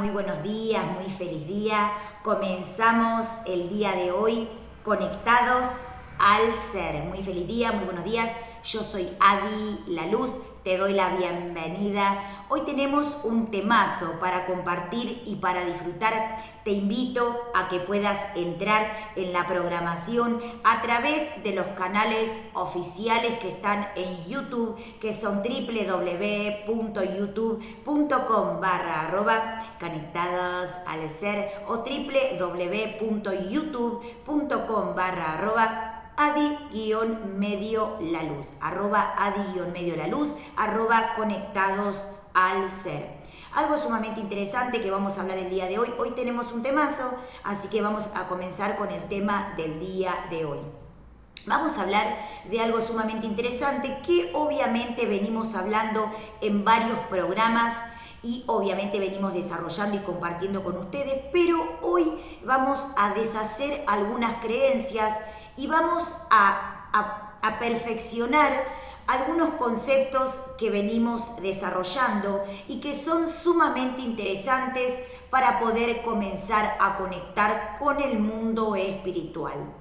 Muy buenos días, muy feliz día. Comenzamos el día de hoy conectados al ser. Muy feliz día, muy buenos días. Yo soy Adi La Luz, te doy la bienvenida. Hoy tenemos un temazo para compartir y para disfrutar. Te invito a que puedas entrar en la programación a través de los canales oficiales que están en YouTube, que son www.youtube.com/conectados al ser o www.youtube.com/adi-medio la luz, @adi-medio la luz, @conectados al ser. Algo sumamente interesante que vamos a hablar el día de hoy. Hoy tenemos un temazo, así que vamos a comenzar con el tema del día de hoy. Vamos a hablar de algo sumamente interesante que obviamente venimos hablando en varios programas y obviamente venimos desarrollando y compartiendo con ustedes, pero hoy vamos a deshacer algunas creencias y vamos a perfeccionar algunos conceptos que venimos desarrollando y que son sumamente interesantes para poder comenzar a conectar con el mundo espiritual.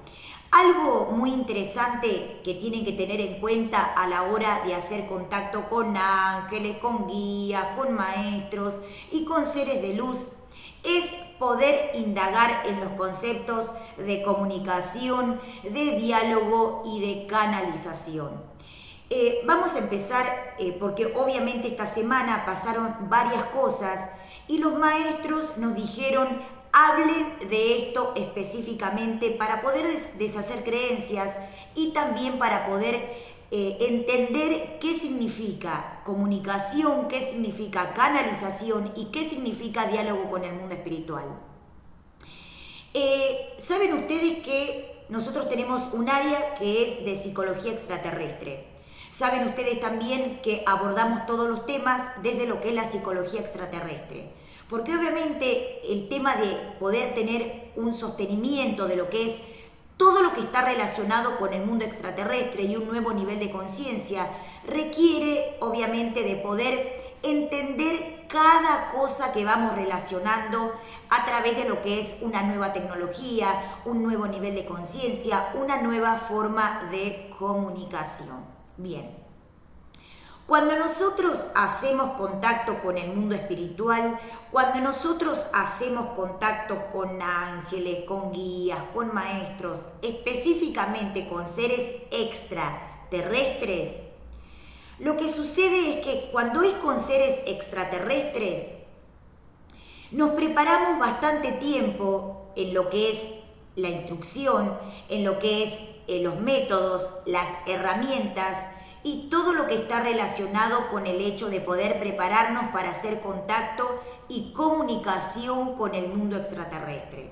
Algo muy interesante que tienen que tener en cuenta a la hora de hacer contacto con ángeles, con guías, con maestros y con seres de luz es poder indagar en los conceptos de comunicación, de diálogo y de canalización. Vamos a empezar porque obviamente esta semana pasaron varias cosas y los maestros nos dijeron hablen de esto específicamente para poder deshacer creencias y también para poder entender qué significa comunicación, qué significa canalización y qué significa diálogo con el mundo espiritual. Saben ustedes que nosotros tenemos un área que es de psicología extraterrestre. Saben ustedes también que abordamos todos los temas desde lo que es la psicología extraterrestre. Porque obviamente el tema de poder tener un sostenimiento de lo que es todo lo que está relacionado con el mundo extraterrestre y un nuevo nivel de conciencia requiere obviamente de poder entender cada cosa que vamos relacionando a través de lo que es una nueva tecnología, un nuevo nivel de conciencia, una nueva forma de comunicación. Bien, cuando nosotros hacemos contacto con el mundo espiritual, cuando nosotros hacemos contacto con ángeles, con guías, con maestros, específicamente con seres extraterrestres, lo que sucede es que cuando es con seres extraterrestres, nos preparamos bastante tiempo en lo que es la instrucción, en lo que es los métodos, las herramientas y todo lo que está relacionado con el hecho de poder prepararnos para hacer contacto y comunicación con el mundo extraterrestre.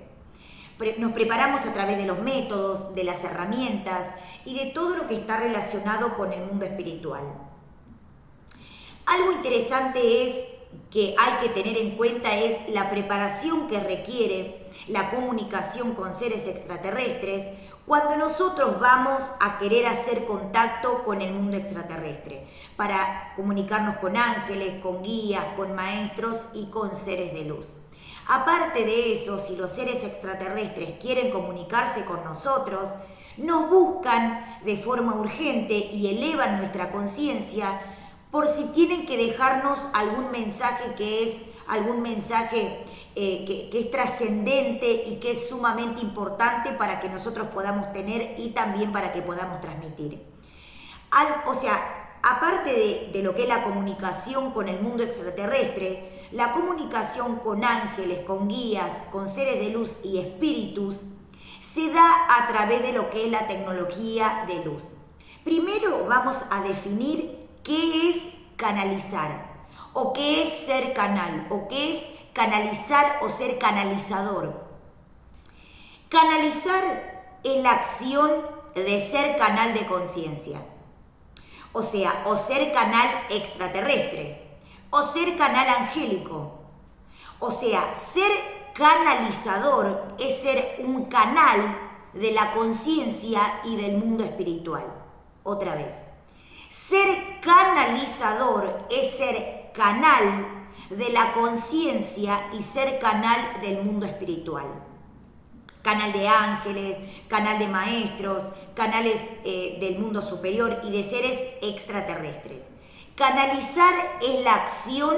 Nos preparamos a través de los métodos, de las herramientas y de todo lo que está relacionado con el mundo espiritual. Algo interesante es que hay que tener en cuenta es la preparación que requiere la comunicación con seres extraterrestres cuando nosotros vamos a querer hacer contacto con el mundo extraterrestre, para comunicarnos con ángeles, con guías, con maestros y con seres de luz. Aparte de eso, si los seres extraterrestres quieren comunicarse con nosotros, nos buscan de forma urgente y elevan nuestra conciencia por si tienen que dejarnos algún mensaje que es algún mensaje que es trascendente y que es sumamente importante para que nosotros podamos tener y también para que podamos transmitir. Aparte de lo que es la comunicación con el mundo extraterrestre, la comunicación con ángeles, con guías, con seres de luz y espíritus se da a través de lo que es la tecnología de luz. Primero vamos a definir qué es canalizar, o qué es ser canal, o qué es canalizar o ser canalizador. Canalizar es la acción de ser canal de conciencia, o ser canal extraterrestre, o ser canal angélico. Ser canalizador es ser un canal de la conciencia y del mundo espiritual. Otra vez. Ser canalizador es ser canal de la conciencia y ser canal del mundo espiritual. Canal de ángeles, canal de maestros, canales del mundo superior y de seres extraterrestres. Canalizar es la acción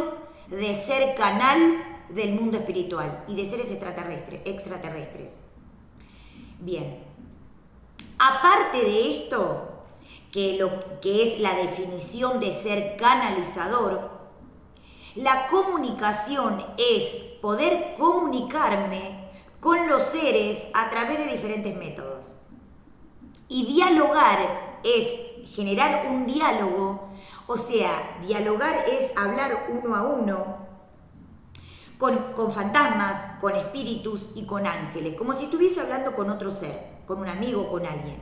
de ser canal del mundo espiritual y de seres extraterrestres. Bien, aparte de esto, que es la definición de ser canalizador, la comunicación es poder comunicarme con los seres a través de diferentes métodos. Y dialogar es generar un diálogo, o sea, dialogar es hablar uno a uno con fantasmas, con espíritus y con ángeles, como si estuviese hablando con otro ser, con un amigo, con alguien,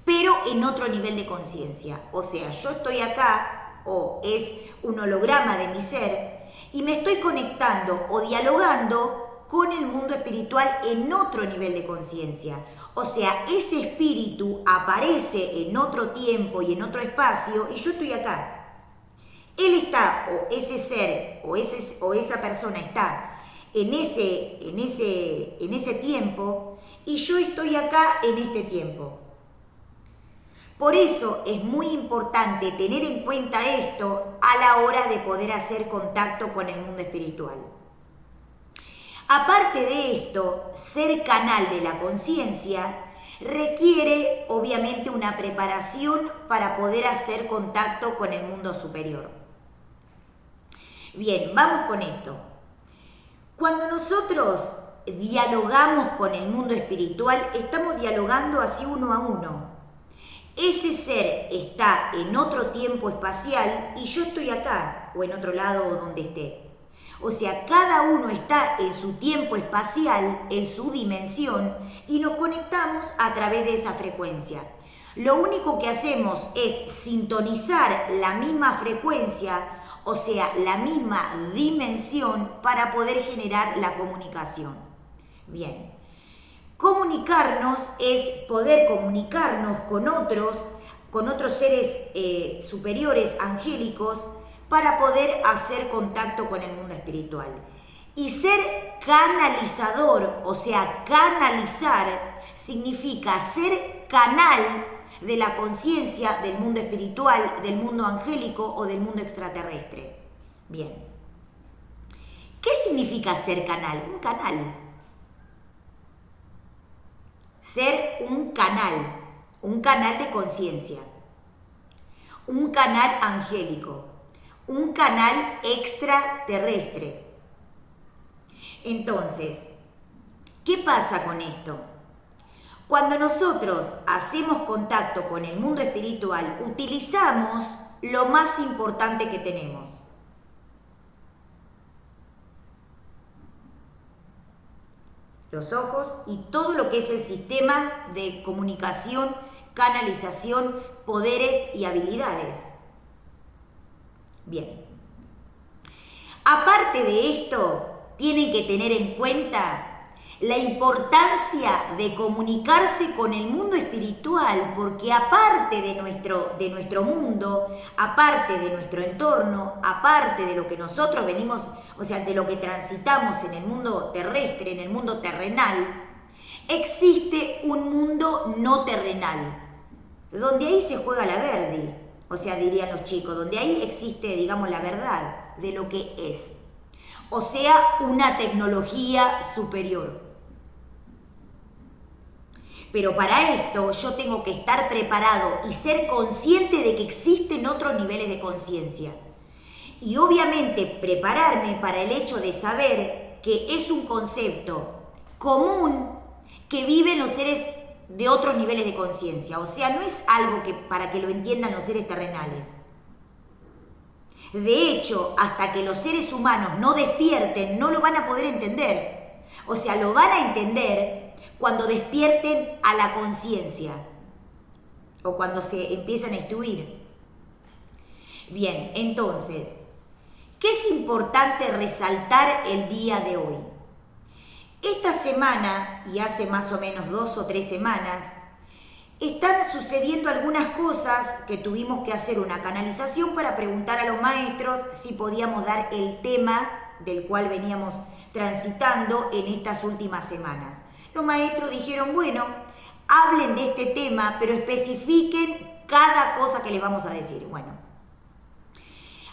pero en otro nivel de conciencia. O sea, yo estoy acá, o es un holograma de mi ser, y me estoy conectando o dialogando con el mundo espiritual en otro nivel de conciencia. O sea, ese espíritu aparece en otro tiempo y en otro espacio y yo estoy acá. Él está, o ese ser, o esa persona está en ese tiempo y yo estoy acá en este tiempo. Por eso es muy importante tener en cuenta esto a la hora de poder hacer contacto con el mundo espiritual. Aparte de esto, ser canal de la conciencia requiere obviamente una preparación para poder hacer contacto con el mundo superior. Bien, vamos con esto. Cuando nosotros dialogamos con el mundo espiritual, estamos dialogando así uno a uno. Ese ser está en otro tiempo espacial y yo estoy acá o en otro lado o donde esté. O sea, cada uno está en su tiempo espacial, en su dimensión y nos conectamos a través de esa frecuencia. Lo único que hacemos es sintonizar la misma frecuencia, o sea, la misma dimensión para poder generar la comunicación. Bien. Comunicarnos es poder comunicarnos con otros seres superiores, angélicos, para poder hacer contacto con el mundo espiritual. Y ser canalizador, o sea, canalizar, significa ser canal de la conciencia del mundo espiritual, del mundo angélico o del mundo extraterrestre. Bien. ¿Qué significa ser canal? Un canal. Ser un canal de conciencia, un canal angélico, un canal extraterrestre. Entonces, ¿qué pasa con esto? Cuando nosotros hacemos contacto con el mundo espiritual, utilizamos lo más importante que tenemos. Los ojos y todo lo que es el sistema de comunicación, canalización, poderes y habilidades. Bien. Aparte de esto, tienen que tener en cuenta la importancia de comunicarse con el mundo espiritual, porque aparte de nuestro mundo, aparte de nuestro entorno, aparte de lo que nosotros venimos, o sea, de lo que transitamos en el mundo terrestre, en el mundo terrenal, existe un mundo no terrenal, donde ahí se juega la Verdi, o sea, dirían los chicos, donde ahí existe, digamos, la verdad de lo que es, o sea, una tecnología superior. Pero para esto yo tengo que estar preparado y ser consciente de que existen otros niveles de conciencia. Y obviamente prepararme para el hecho de saber que es un concepto común que viven los seres de otros niveles de conciencia. O sea, no es algo que para que lo entiendan los seres terrenales. De hecho, hasta que los seres humanos no despierten, no lo van a poder entender. O sea, lo van a entender cuando despierten a la conciencia o cuando se empiezan a instruir. Bien, entonces, ¿qué es importante resaltar el día de hoy? Esta semana, y hace más o menos 2 o 3 semanas, están sucediendo algunas cosas que tuvimos que hacer una canalización para preguntar a los maestros si podíamos dar el tema del cual veníamos transitando en estas últimas semanas. Los maestros dijeron, bueno, hablen de este tema, pero especifiquen cada cosa que les vamos a decir. Bueno,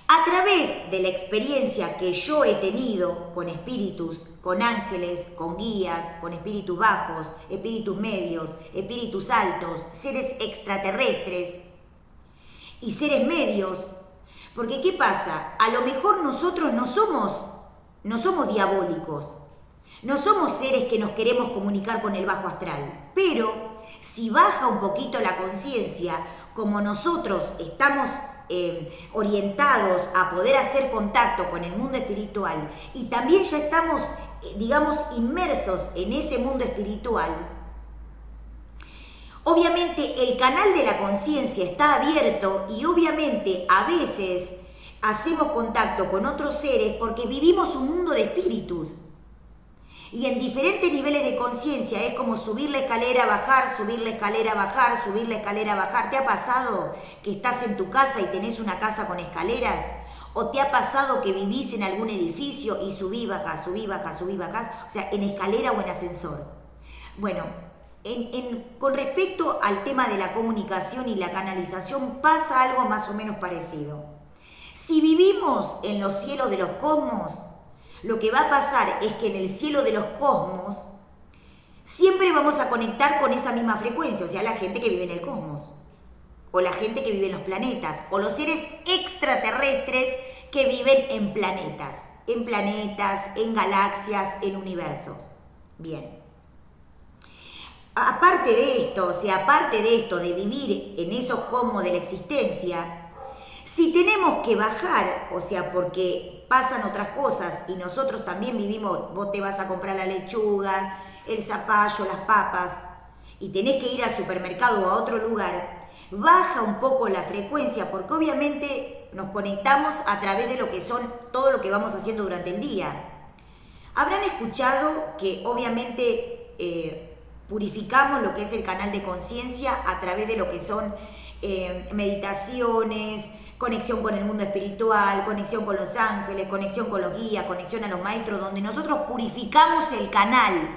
a través de la experiencia que yo he tenido con espíritus, con ángeles, con guías, con espíritus bajos, espíritus medios, espíritus altos, seres extraterrestres y seres medios, porque ¿qué pasa? A lo mejor nosotros no somos diabólicos, no somos seres que nos queremos comunicar con el bajo astral, pero si baja un poquito la conciencia, como nosotros estamos orientados a poder hacer contacto con el mundo espiritual y también ya estamos, digamos, inmersos en ese mundo espiritual, obviamente el canal de la conciencia está abierto y obviamente a veces hacemos contacto con otros seres porque vivimos un mundo de espíritus. Y en diferentes niveles de conciencia es como subir la escalera, bajar, subir la escalera, bajar, subir la escalera, bajar. ¿Te ha pasado que estás en tu casa y tenés una casa con escaleras? ¿O te ha pasado que vivís en algún edificio y subí, bajás, subí, bajás, subí, bajás? O sea, en escalera o en ascensor. Bueno, con respecto al tema de la comunicación y la canalización pasa algo más o menos parecido. Si vivimos en los cielos de los cosmos, lo que va a pasar es que en el cielo de los cosmos siempre vamos a conectar con esa misma frecuencia, o sea, la gente que vive en el cosmos, o la gente que vive en los planetas, o los seres extraterrestres que viven en planetas, en galaxias, en universos. Bien. Aparte de esto, o sea, aparte de esto, de vivir en esos cosmos de la existencia, si tenemos que bajar, o sea, porque pasan otras cosas y nosotros también vivimos, vos te vas a comprar la lechuga, el zapallo, las papas y tenés que ir al supermercado o a otro lugar, baja un poco la frecuencia porque obviamente nos conectamos a través de lo que son todo lo que vamos haciendo durante el día. Habrán escuchado que obviamente purificamos lo que es el canal de conciencia a través de lo que son meditaciones, conexión con el mundo espiritual, conexión con los ángeles, conexión con los guías, conexión a los maestros, donde nosotros purificamos el canal,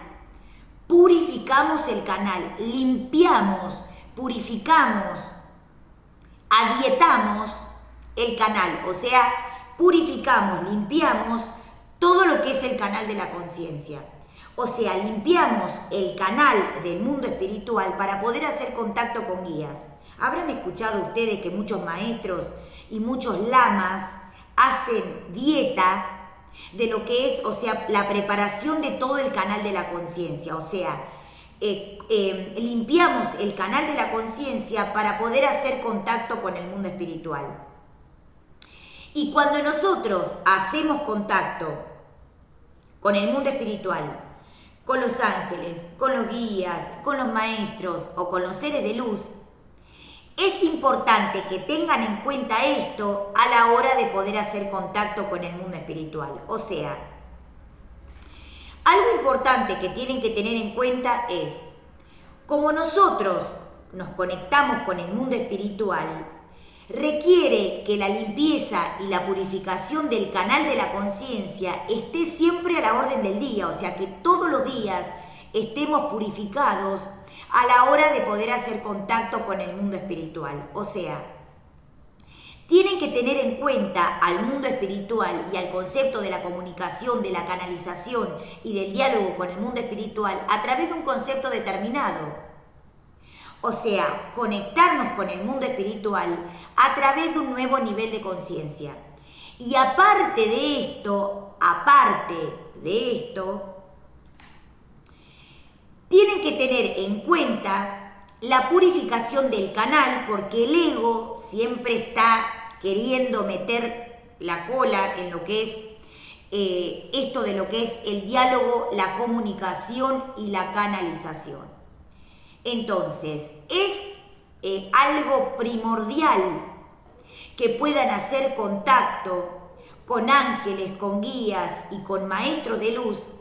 limpiamos, purificamos, adietamos el canal, o sea, purificamos, limpiamos todo lo que es el canal de la conciencia. O sea, limpiamos el canal del mundo espiritual para poder hacer contacto con guías. Habrán escuchado ustedes que muchos maestros y muchos lamas hacen dieta de lo que es, o sea, la preparación de todo el canal de la conciencia. O sea, limpiamos el canal de la conciencia para poder hacer contacto con el mundo espiritual. Y cuando nosotros hacemos contacto con el mundo espiritual, con los ángeles, con los guías, con los maestros o con los seres de luz, es importante que tengan en cuenta esto a la hora de poder hacer contacto con el mundo espiritual. O sea, algo importante que tienen que tener en cuenta es, como nosotros nos conectamos con el mundo espiritual, requiere que la limpieza y la purificación del canal de la conciencia esté siempre a la orden del día, o sea que todos los días estemos purificados a la hora de poder hacer contacto con el mundo espiritual. O sea, tienen que tener en cuenta al mundo espiritual y al concepto de la comunicación, de la canalización y del diálogo con el mundo espiritual a través de un concepto determinado. O sea, conectarnos con el mundo espiritual a través de un nuevo nivel de conciencia. Y aparte de esto, tienen que tener en cuenta la purificación del canal, porque el ego siempre está queriendo meter la cola en lo que es esto de lo que es el diálogo, la comunicación y la canalización. Entonces, es algo primordial que puedan hacer contacto con ángeles, con guías y con maestros de luz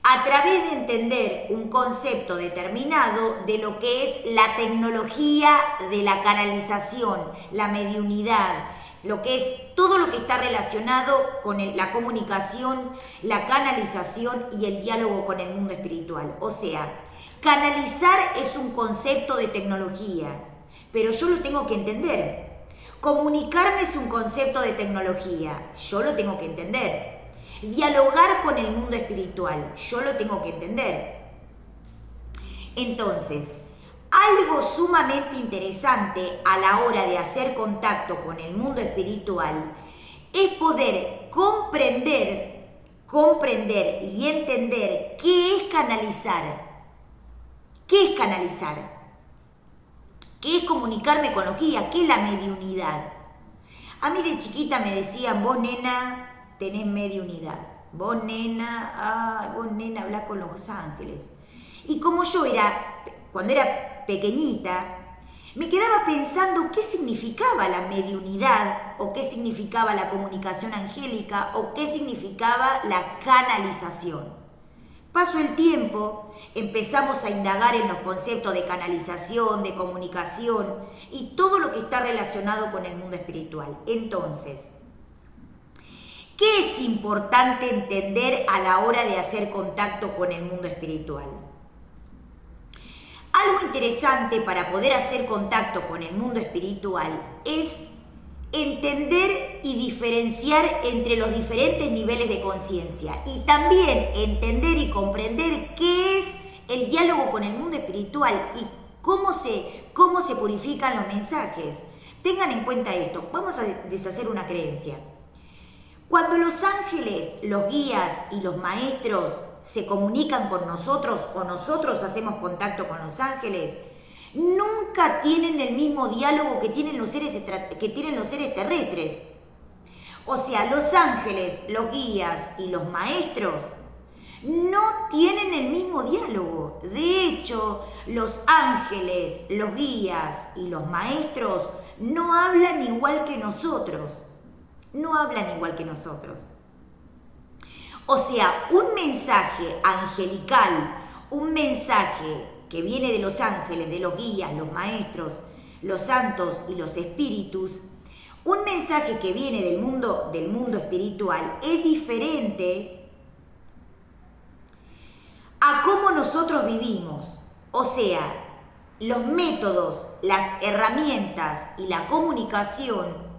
a través de entender un concepto determinado de lo que es la tecnología de la canalización, la mediunidad, lo que es todo lo que está relacionado con la comunicación, la canalización y el diálogo con el mundo espiritual. O sea, canalizar es un concepto de tecnología, pero yo lo tengo que entender. Comunicarme es un concepto de tecnología, yo lo tengo que entender. Dialogar con el mundo espiritual, yo lo tengo que entender. Entonces, algo sumamente interesante a la hora de hacer contacto con el mundo espiritual es poder comprender y entender qué es canalizar. ¿Qué es canalizar? ¿Qué es comunicarme con los guías? ¿Qué es la mediunidad? A mí de chiquita me decían, vos nena, tenés mediunidad. Vos nena, hablás con los ángeles. Y como yo cuando era pequeñita, me quedaba pensando qué significaba la mediunidad, o qué significaba la comunicación angélica, o qué significaba la canalización. Pasó el tiempo, empezamos a indagar en los conceptos de canalización, de comunicación y todo lo que está relacionado con el mundo espiritual. Entonces, ¿qué es importante entender a la hora de hacer contacto con el mundo espiritual? Algo interesante para poder hacer contacto con el mundo espiritual es entender y diferenciar entre los diferentes niveles de conciencia y también entender y comprender qué es el diálogo con el mundo espiritual y cómo se purifican los mensajes. Tengan en cuenta esto, vamos a deshacer una creencia. Cuando los ángeles, los guías y los maestros se comunican con nosotros o nosotros hacemos contacto con los ángeles, nunca tienen el mismo diálogo que tienen los seres terrestres. O sea, los ángeles, los guías y los maestros no tienen el mismo diálogo. De hecho, los ángeles, los guías y los maestros no hablan igual que nosotros. No hablan igual que nosotros. O sea, un mensaje angelical, un mensaje que viene de los ángeles, de los guías, los maestros, los santos y los espíritus, un mensaje que viene del mundo espiritual es diferente a cómo nosotros vivimos. O sea, los métodos, las herramientas y la comunicación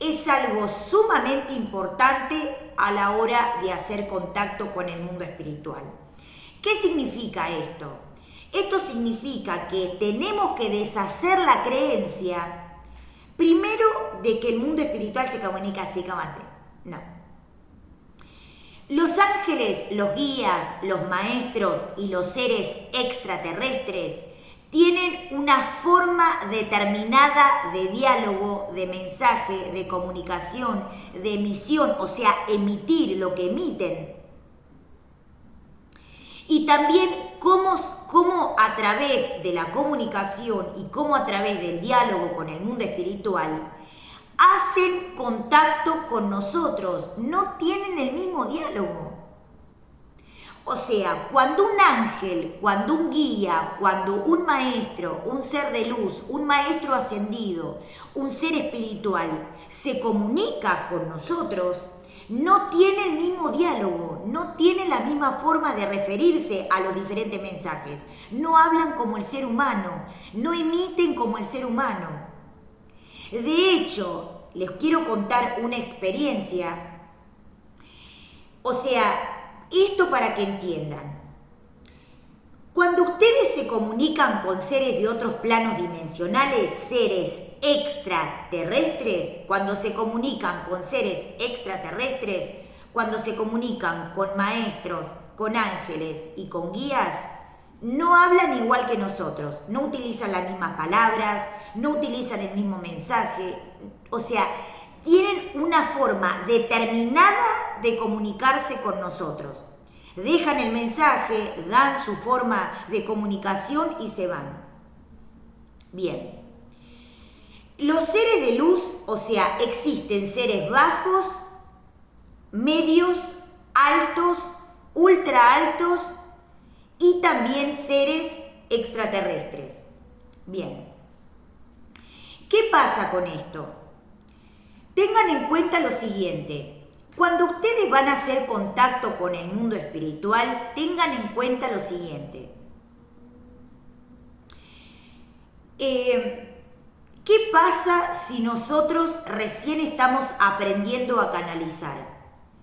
es algo sumamente importante a la hora de hacer contacto con el mundo espiritual. ¿Qué significa esto? Esto significa que tenemos que deshacer la creencia, primero, de que el mundo espiritual se comunica así como así. No. Los ángeles, los guías, los maestros y los seres extraterrestres tienen una forma determinada de diálogo, de mensaje, de comunicación, de emisión, o sea, emitir lo que emiten. Y también cómo a través de la comunicación y cómo a través del diálogo con el mundo espiritual hacen contacto con nosotros, no tienen el mismo diálogo. O sea, cuando un ángel, cuando un guía, cuando un maestro, un ser de luz, un maestro ascendido, un ser espiritual se comunica con nosotros, no tiene el mismo diálogo, no tiene la misma forma de referirse a los diferentes mensajes. No hablan como el ser humano, no emiten como el ser humano. De hecho, les quiero contar una experiencia. O sea, esto para que entiendan. Cuando ustedes se comunican con seres de otros planos dimensionales, seres extraterrestres, cuando se comunican con seres extraterrestres, cuando se comunican con maestros, con ángeles y con guías, no hablan igual que nosotros, no utilizan las mismas palabras, no utilizan el mismo mensaje, o sea, tienen una forma determinada de comunicarse con nosotros. Dejan el mensaje, dan su forma de comunicación y se van. Bien. Los seres de luz, o sea, existen seres bajos, medios, altos, ultra altos y también seres extraterrestres. Bien. ¿Qué pasa con esto? tengan en cuenta lo siguiente. Cuando ustedes van a hacer contacto con el mundo espiritual, tengan en cuenta lo siguiente. ¿Qué pasa si nosotros recién estamos aprendiendo a canalizar?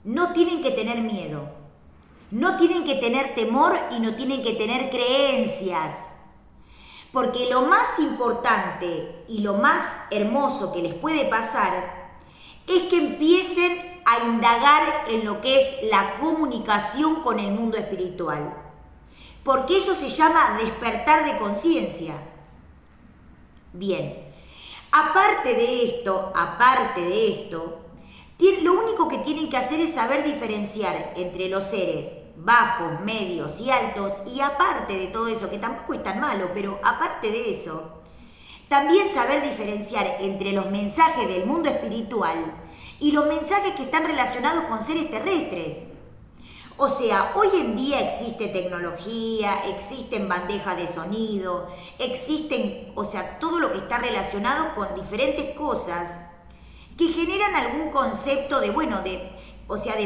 No tienen que tener miedo, no tienen que tener temor y no tienen que tener creencias. Porque lo más importante y lo más hermoso que les puede pasar es que empiecen a indagar en lo que es la comunicación con el mundo espiritual. Porque eso se llama despertar de conciencia. Bien, aparte de esto, lo único que tienen que hacer es saber diferenciar entre los seres bajos, medios y altos, y aparte de todo eso, que tampoco es tan malo, pero aparte de eso, también saber diferenciar entre los mensajes del mundo espiritual y los mensajes que están relacionados con seres terrestres. O sea, hoy en día existe tecnología, existen bandejas de sonido, existen, o sea, todo lo que está relacionado con diferentes cosas que generan algún concepto de, bueno, de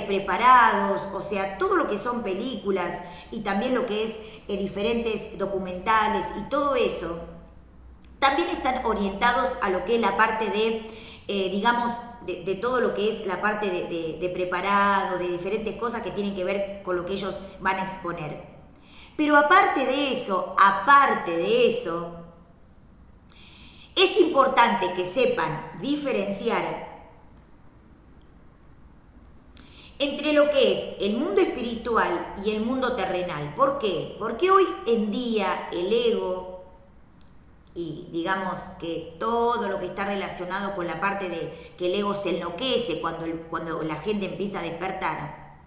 preparados, o sea, todo lo que son películas y también lo que es diferentes documentales y todo eso, también están orientados a lo que es la parte de, de todo lo que es la parte de preparado, de diferentes cosas que tienen que ver con lo que ellos van a exponer. Pero aparte de eso, es importante que sepan diferenciar entre lo que es el mundo espiritual y el mundo terrenal. ¿Por qué? Porque hoy en día el ego y digamos que todo lo que está relacionado con la parte de que el ego se enloquece cuando la gente empieza a despertar,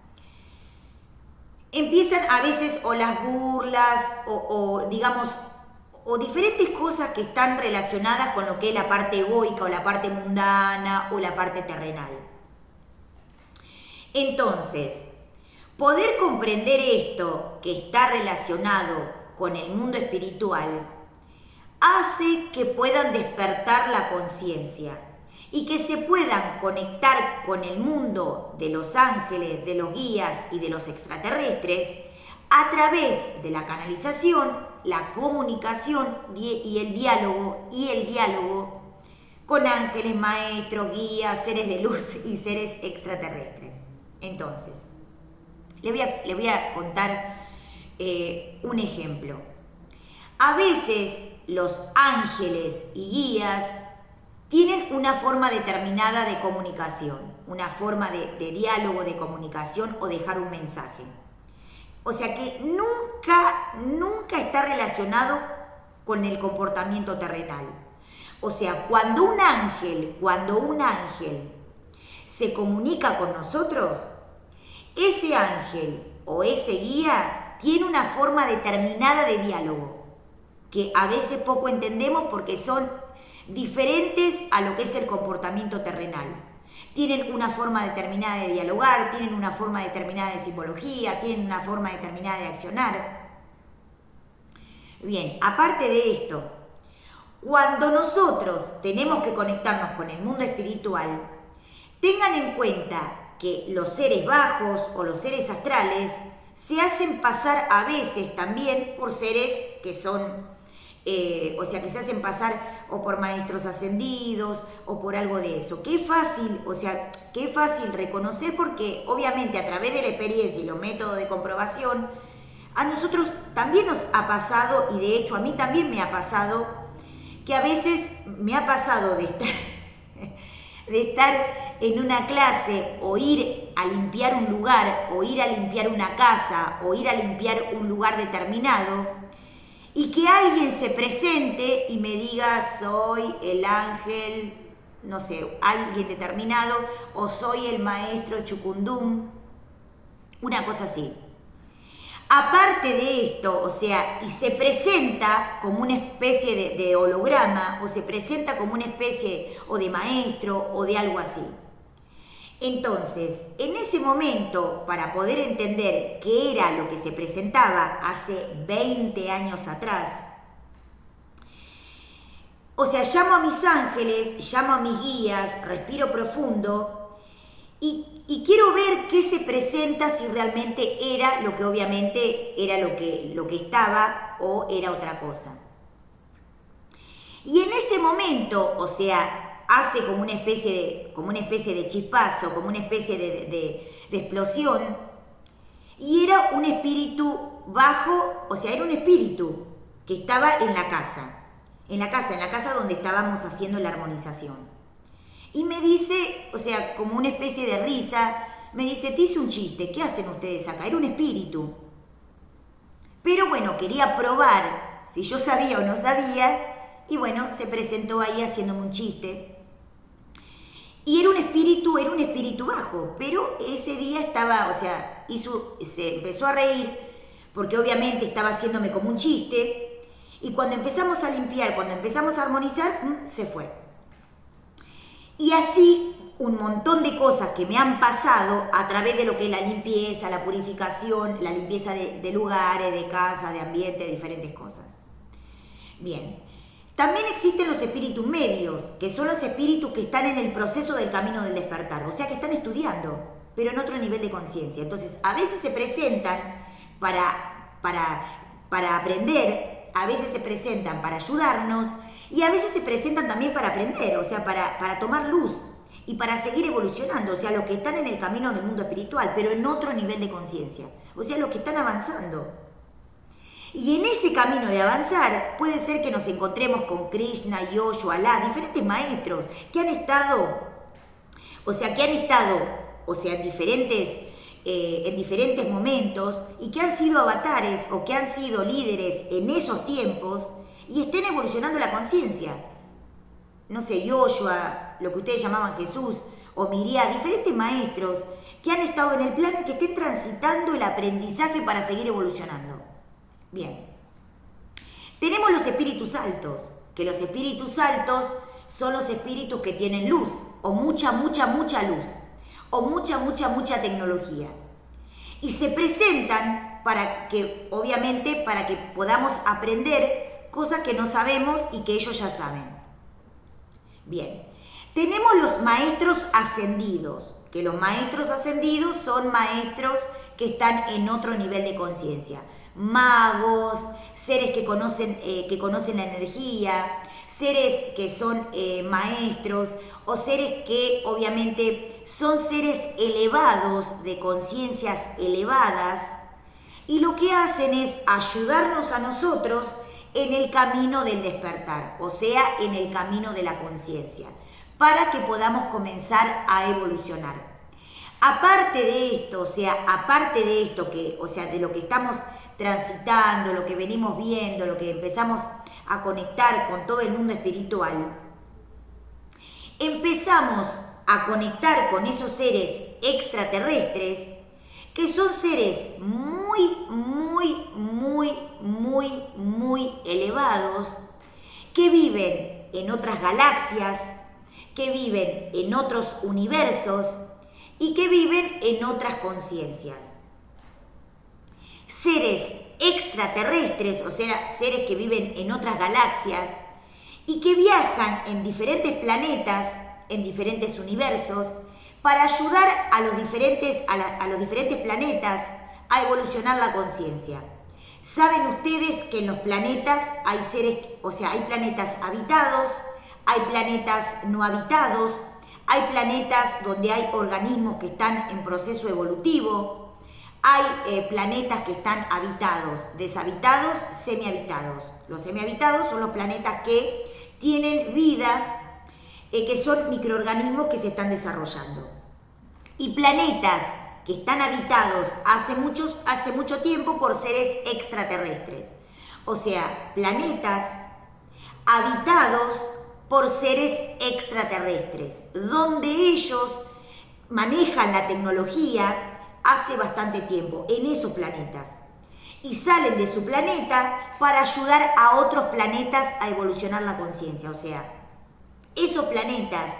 empiezan a veces o las burlas o diferentes cosas que están relacionadas con lo que es la parte egoica o la parte mundana o la parte terrenal. Entonces, poder comprender esto que está relacionado con el mundo espiritual hace que puedan despertar la conciencia y que se puedan conectar con el mundo de los ángeles, de los guías y de los extraterrestres a través de la canalización, la comunicación y el diálogo con ángeles, maestros, guías, seres de luz y seres extraterrestres. Entonces, le voy a contar un ejemplo. A veces los ángeles y guías tienen una forma determinada de comunicación, una forma de diálogo, de comunicación o dejar un mensaje. O sea que nunca está relacionado con el comportamiento terrenal. O sea, cuando un ángel se comunica con nosotros, ese ángel o ese guía tiene una forma determinada de diálogo, que a veces poco entendemos porque son diferentes a lo que es el comportamiento terrenal. Tienen una forma determinada de dialogar, tienen una forma determinada de simbología, tienen una forma determinada de accionar. Bien, aparte de esto, cuando nosotros tenemos que conectarnos con el mundo espiritual, tengan en cuenta que los seres bajos o los seres astrales se hacen pasar a veces también por seres que son, que se hacen pasar o por maestros ascendidos o por algo de eso. Qué fácil reconocer, porque obviamente a través de la experiencia y los métodos de comprobación, a nosotros también nos ha pasado, y de hecho a mí también me ha pasado, que a veces me ha pasado de estar en una clase o ir a limpiar un lugar o ir a limpiar una casa o ir a limpiar un lugar determinado y que alguien se presente y me diga soy el ángel, no sé, alguien determinado, o soy el maestro Chucundum, una cosa así. Aparte de esto, y se presenta como una especie de holograma, o se presenta como una especie o de maestro o de algo así. Entonces, en ese momento, para poder entender qué era lo que se presentaba hace 20 años atrás, O sea, llamo a mis ángeles, llamo a mis guías, respiro profundo y quiero ver qué se presenta, si realmente era lo que obviamente era lo que estaba o era otra cosa. Y en ese momento, o sea, hace como una especie de chispazo, como una especie de explosión, y era un espíritu bajo, o sea, era un espíritu que estaba en la casa donde estábamos haciendo la armonización. Y me dice, o sea, como una especie de risa, me dice, te hice un chiste, ¿qué hacen ustedes acá? Era un espíritu. Pero bueno, quería probar si yo sabía o no sabía, y bueno, se presentó ahí haciéndome un chiste. Y era un espíritu bajo, pero ese día estaba, o sea, se empezó a reír, porque obviamente estaba haciéndome como un chiste, y cuando empezamos a limpiar, cuando empezamos a armonizar, se fue. Y así un montón de cosas que me han pasado a través de lo que es la limpieza, la purificación, la limpieza de lugares, de casas, de ambiente, de diferentes cosas. Bien. También existen los espíritus medios, que son los espíritus que están en el proceso del camino del despertar, o sea que están estudiando, pero en otro nivel de conciencia. Entonces, a veces se presentan para aprender, a veces se presentan para ayudarnos y a veces se presentan también para aprender, o sea, para tomar luz y para seguir evolucionando, o sea, los que están en el camino del mundo espiritual, pero en otro nivel de conciencia, o sea, los que están avanzando. Y en ese camino de avanzar puede ser que nos encontremos con Krishna, Yoshua, Alá, diferentes maestros que han estado en diferentes momentos y que han sido avatares o que han sido líderes en esos tiempos y estén evolucionando la conciencia. No sé, Yoshua, lo que ustedes llamaban Jesús, o Miriam, diferentes maestros que han estado en el plano y que estén transitando el aprendizaje para seguir evolucionando. Bien, tenemos los espíritus altos, que los espíritus altos son los espíritus que tienen luz, o mucha luz, o mucha tecnología. Y se presentan para que podamos aprender cosas que no sabemos y que ellos ya saben. Bien, tenemos los maestros ascendidos, que los maestros ascendidos son maestros que están en otro nivel de conciencia. Magos, seres que conocen la energía, seres que son maestros o seres que obviamente son seres elevados, de conciencias elevadas, y lo que hacen es ayudarnos a nosotros en el camino del despertar, o sea, en el camino de la conciencia, para que podamos comenzar a evolucionar. Aparte de esto, de lo que estamos transitando, lo que venimos viendo, lo que empezamos a conectar con todo el mundo espiritual, empezamos a conectar con esos seres extraterrestres que son seres muy elevados, que viven en otras galaxias, que viven en otros universos y que viven en otras conciencias. Seres extraterrestres, o sea, seres que viven en otras galaxias y que viajan en diferentes planetas, en diferentes universos, para ayudar a los diferentes planetas a evolucionar la conciencia. Saben ustedes que en los planetas hay hay planetas habitados, hay planetas no habitados, hay planetas donde hay organismos que están en proceso evolutivo, hay planetas que están habitados, deshabitados, semihabitados. Los semihabitados son los planetas que tienen vida, que son microorganismos que se están desarrollando. Y planetas que están habitados hace mucho tiempo por seres extraterrestres. O sea, planetas habitados por seres extraterrestres, donde ellos manejan la tecnología hace bastante tiempo, en esos planetas. Y salen de su planeta para ayudar a otros planetas a evolucionar la conciencia. O sea, esos planetas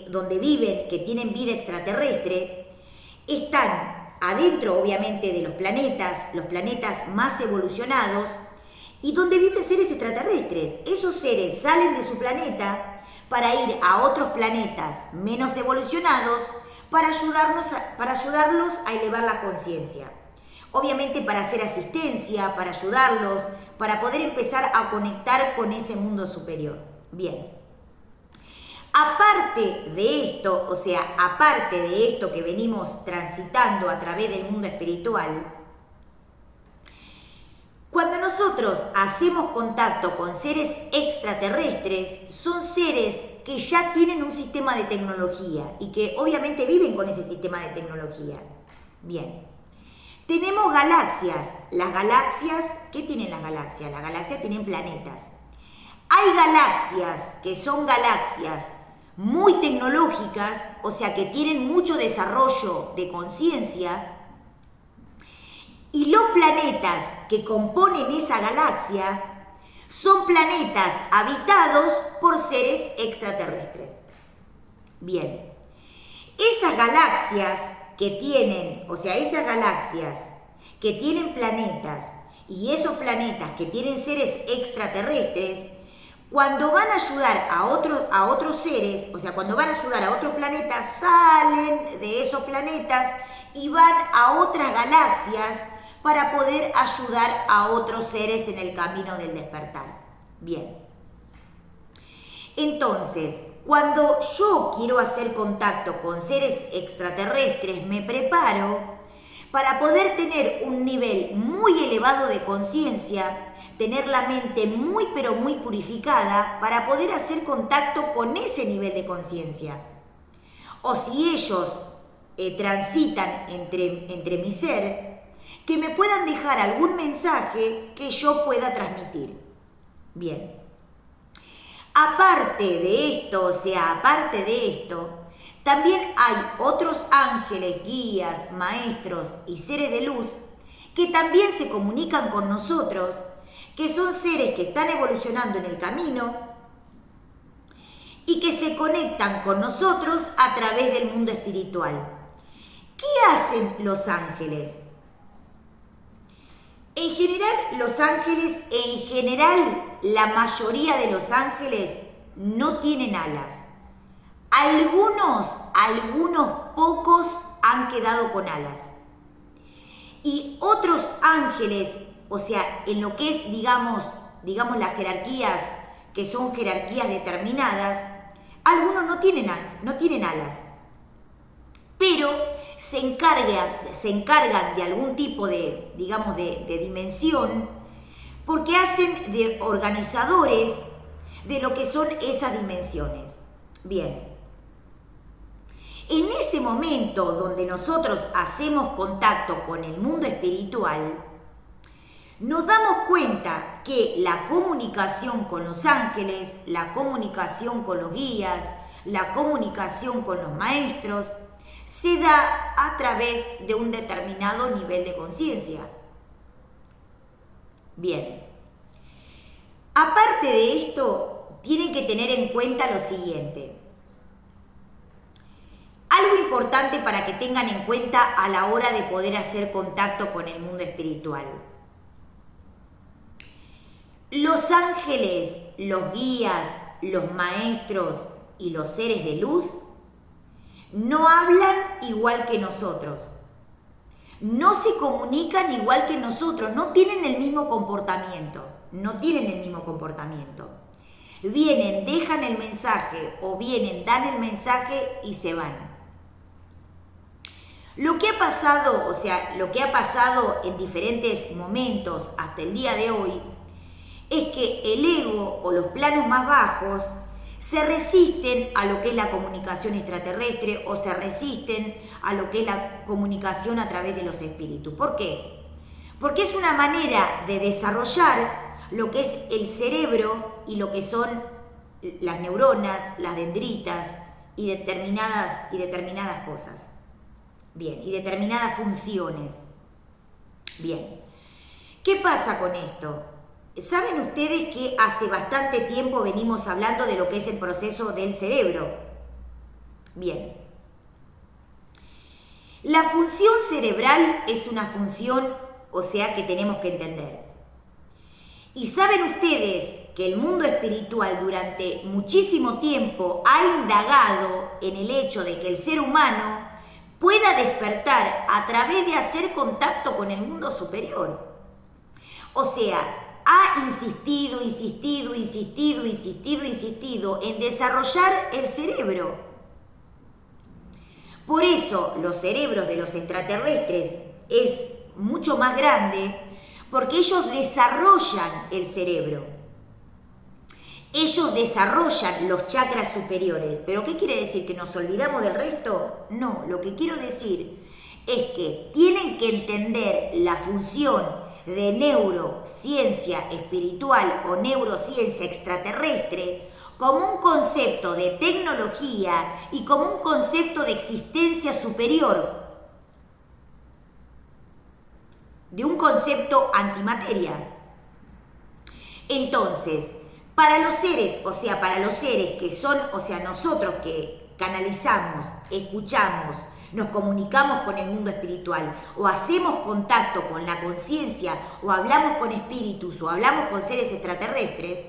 donde viven, que tienen vida extraterrestre, están adentro obviamente de los planetas más evolucionados, y donde viven seres extraterrestres. Esos seres salen de su planeta para ir a otros planetas menos evolucionados para ayudarlos a elevar la conciencia. Obviamente para hacer asistencia, para ayudarlos, para poder empezar a conectar con ese mundo superior. Bien. Aparte de esto, o sea, aparte de esto que venimos transitando a través del mundo espiritual, cuando nosotros hacemos contacto con seres extraterrestres, son seres que ya tienen un sistema de tecnología y que obviamente viven con ese sistema de tecnología. Bien. Tenemos galaxias. Las galaxias, ¿qué tienen las galaxias? Las galaxias tienen planetas. Hay galaxias que son galaxias muy tecnológicas, o sea que tienen mucho desarrollo de conciencia, y los planetas que componen esa galaxia son planetas habitados por seres extraterrestres. Bien, esas galaxias que tienen, o sea, esas galaxias que tienen planetas y esos planetas que tienen seres extraterrestres, cuando van a ayudar a otros seres, o sea, cuando van a ayudar a otros planetas, salen de esos planetas y van a otras galaxias para poder ayudar a otros seres en el camino del despertar. Bien. Entonces, cuando yo quiero hacer contacto con seres extraterrestres, me preparo para poder tener un nivel muy elevado de conciencia, tener la mente muy pero muy purificada para poder hacer contacto con ese nivel de conciencia. O si ellos transitan entre mi ser, que me puedan dejar algún mensaje que yo pueda transmitir. Bien. Aparte de esto, o sea, aparte de esto, también hay otros ángeles, guías, maestros y seres de luz que también se comunican con nosotros, que son seres que están evolucionando en el camino y que se conectan con nosotros a través del mundo espiritual. ¿Qué hacen los ángeles? En general, la mayoría de los ángeles no tienen alas. Algunos pocos han quedado con alas. Y otros ángeles, o sea, en lo que es, digamos las jerarquías, que son jerarquías determinadas, algunos no tienen alas. Pero se encargan de algún tipo de dimensión, porque hacen de organizadores de lo que son esas dimensiones. Bien. En ese momento donde nosotros hacemos contacto con el mundo espiritual, nos damos cuenta que la comunicación con los ángeles, la comunicación con los guías, la comunicación con los maestros, se da a través de un determinado nivel de conciencia. Bien. Aparte de esto, tienen que tener en cuenta lo siguiente. Algo importante para que tengan en cuenta a la hora de poder hacer contacto con el mundo espiritual. Los ángeles, los guías, los maestros y los seres de luz no hablan igual que nosotros. No se comunican igual que nosotros, no tienen el mismo comportamiento. Vienen, dejan el mensaje o vienen, dan el mensaje y se van. Lo que ha pasado en diferentes momentos hasta el día de hoy es que el ego o los planos más bajos se resisten a lo que es la comunicación extraterrestre o se resisten a lo que es la comunicación a través de los espíritus. ¿Por qué? Porque es una manera de desarrollar lo que es el cerebro y lo que son las neuronas, las dendritas y determinadas cosas. Bien, y determinadas funciones. Bien, ¿qué pasa con esto? ¿Saben ustedes que hace bastante tiempo venimos hablando de lo que es el proceso del cerebro? Bien. La función cerebral es una función, o sea, que tenemos que entender. Y saben ustedes que el mundo espiritual durante muchísimo tiempo ha indagado en el hecho de que el ser humano pueda despertar a través de hacer contacto con el mundo superior. O sea, ha insistido en desarrollar el cerebro. Por eso los cerebros de los extraterrestres es mucho más grande, porque ellos desarrollan el cerebro. Ellos desarrollan los chakras superiores. ¿Pero qué quiere decir? ¿Que nos olvidamos del resto? No, lo que quiero decir es que tienen que entender la función de neurociencia espiritual o neurociencia extraterrestre como un concepto de tecnología y como un concepto de existencia superior, de un concepto antimateria. Entonces, para los seres que son, nosotros que canalizamos, escuchamos, nos comunicamos con el mundo espiritual, o hacemos contacto con la conciencia, o hablamos con espíritus, o hablamos con seres extraterrestres,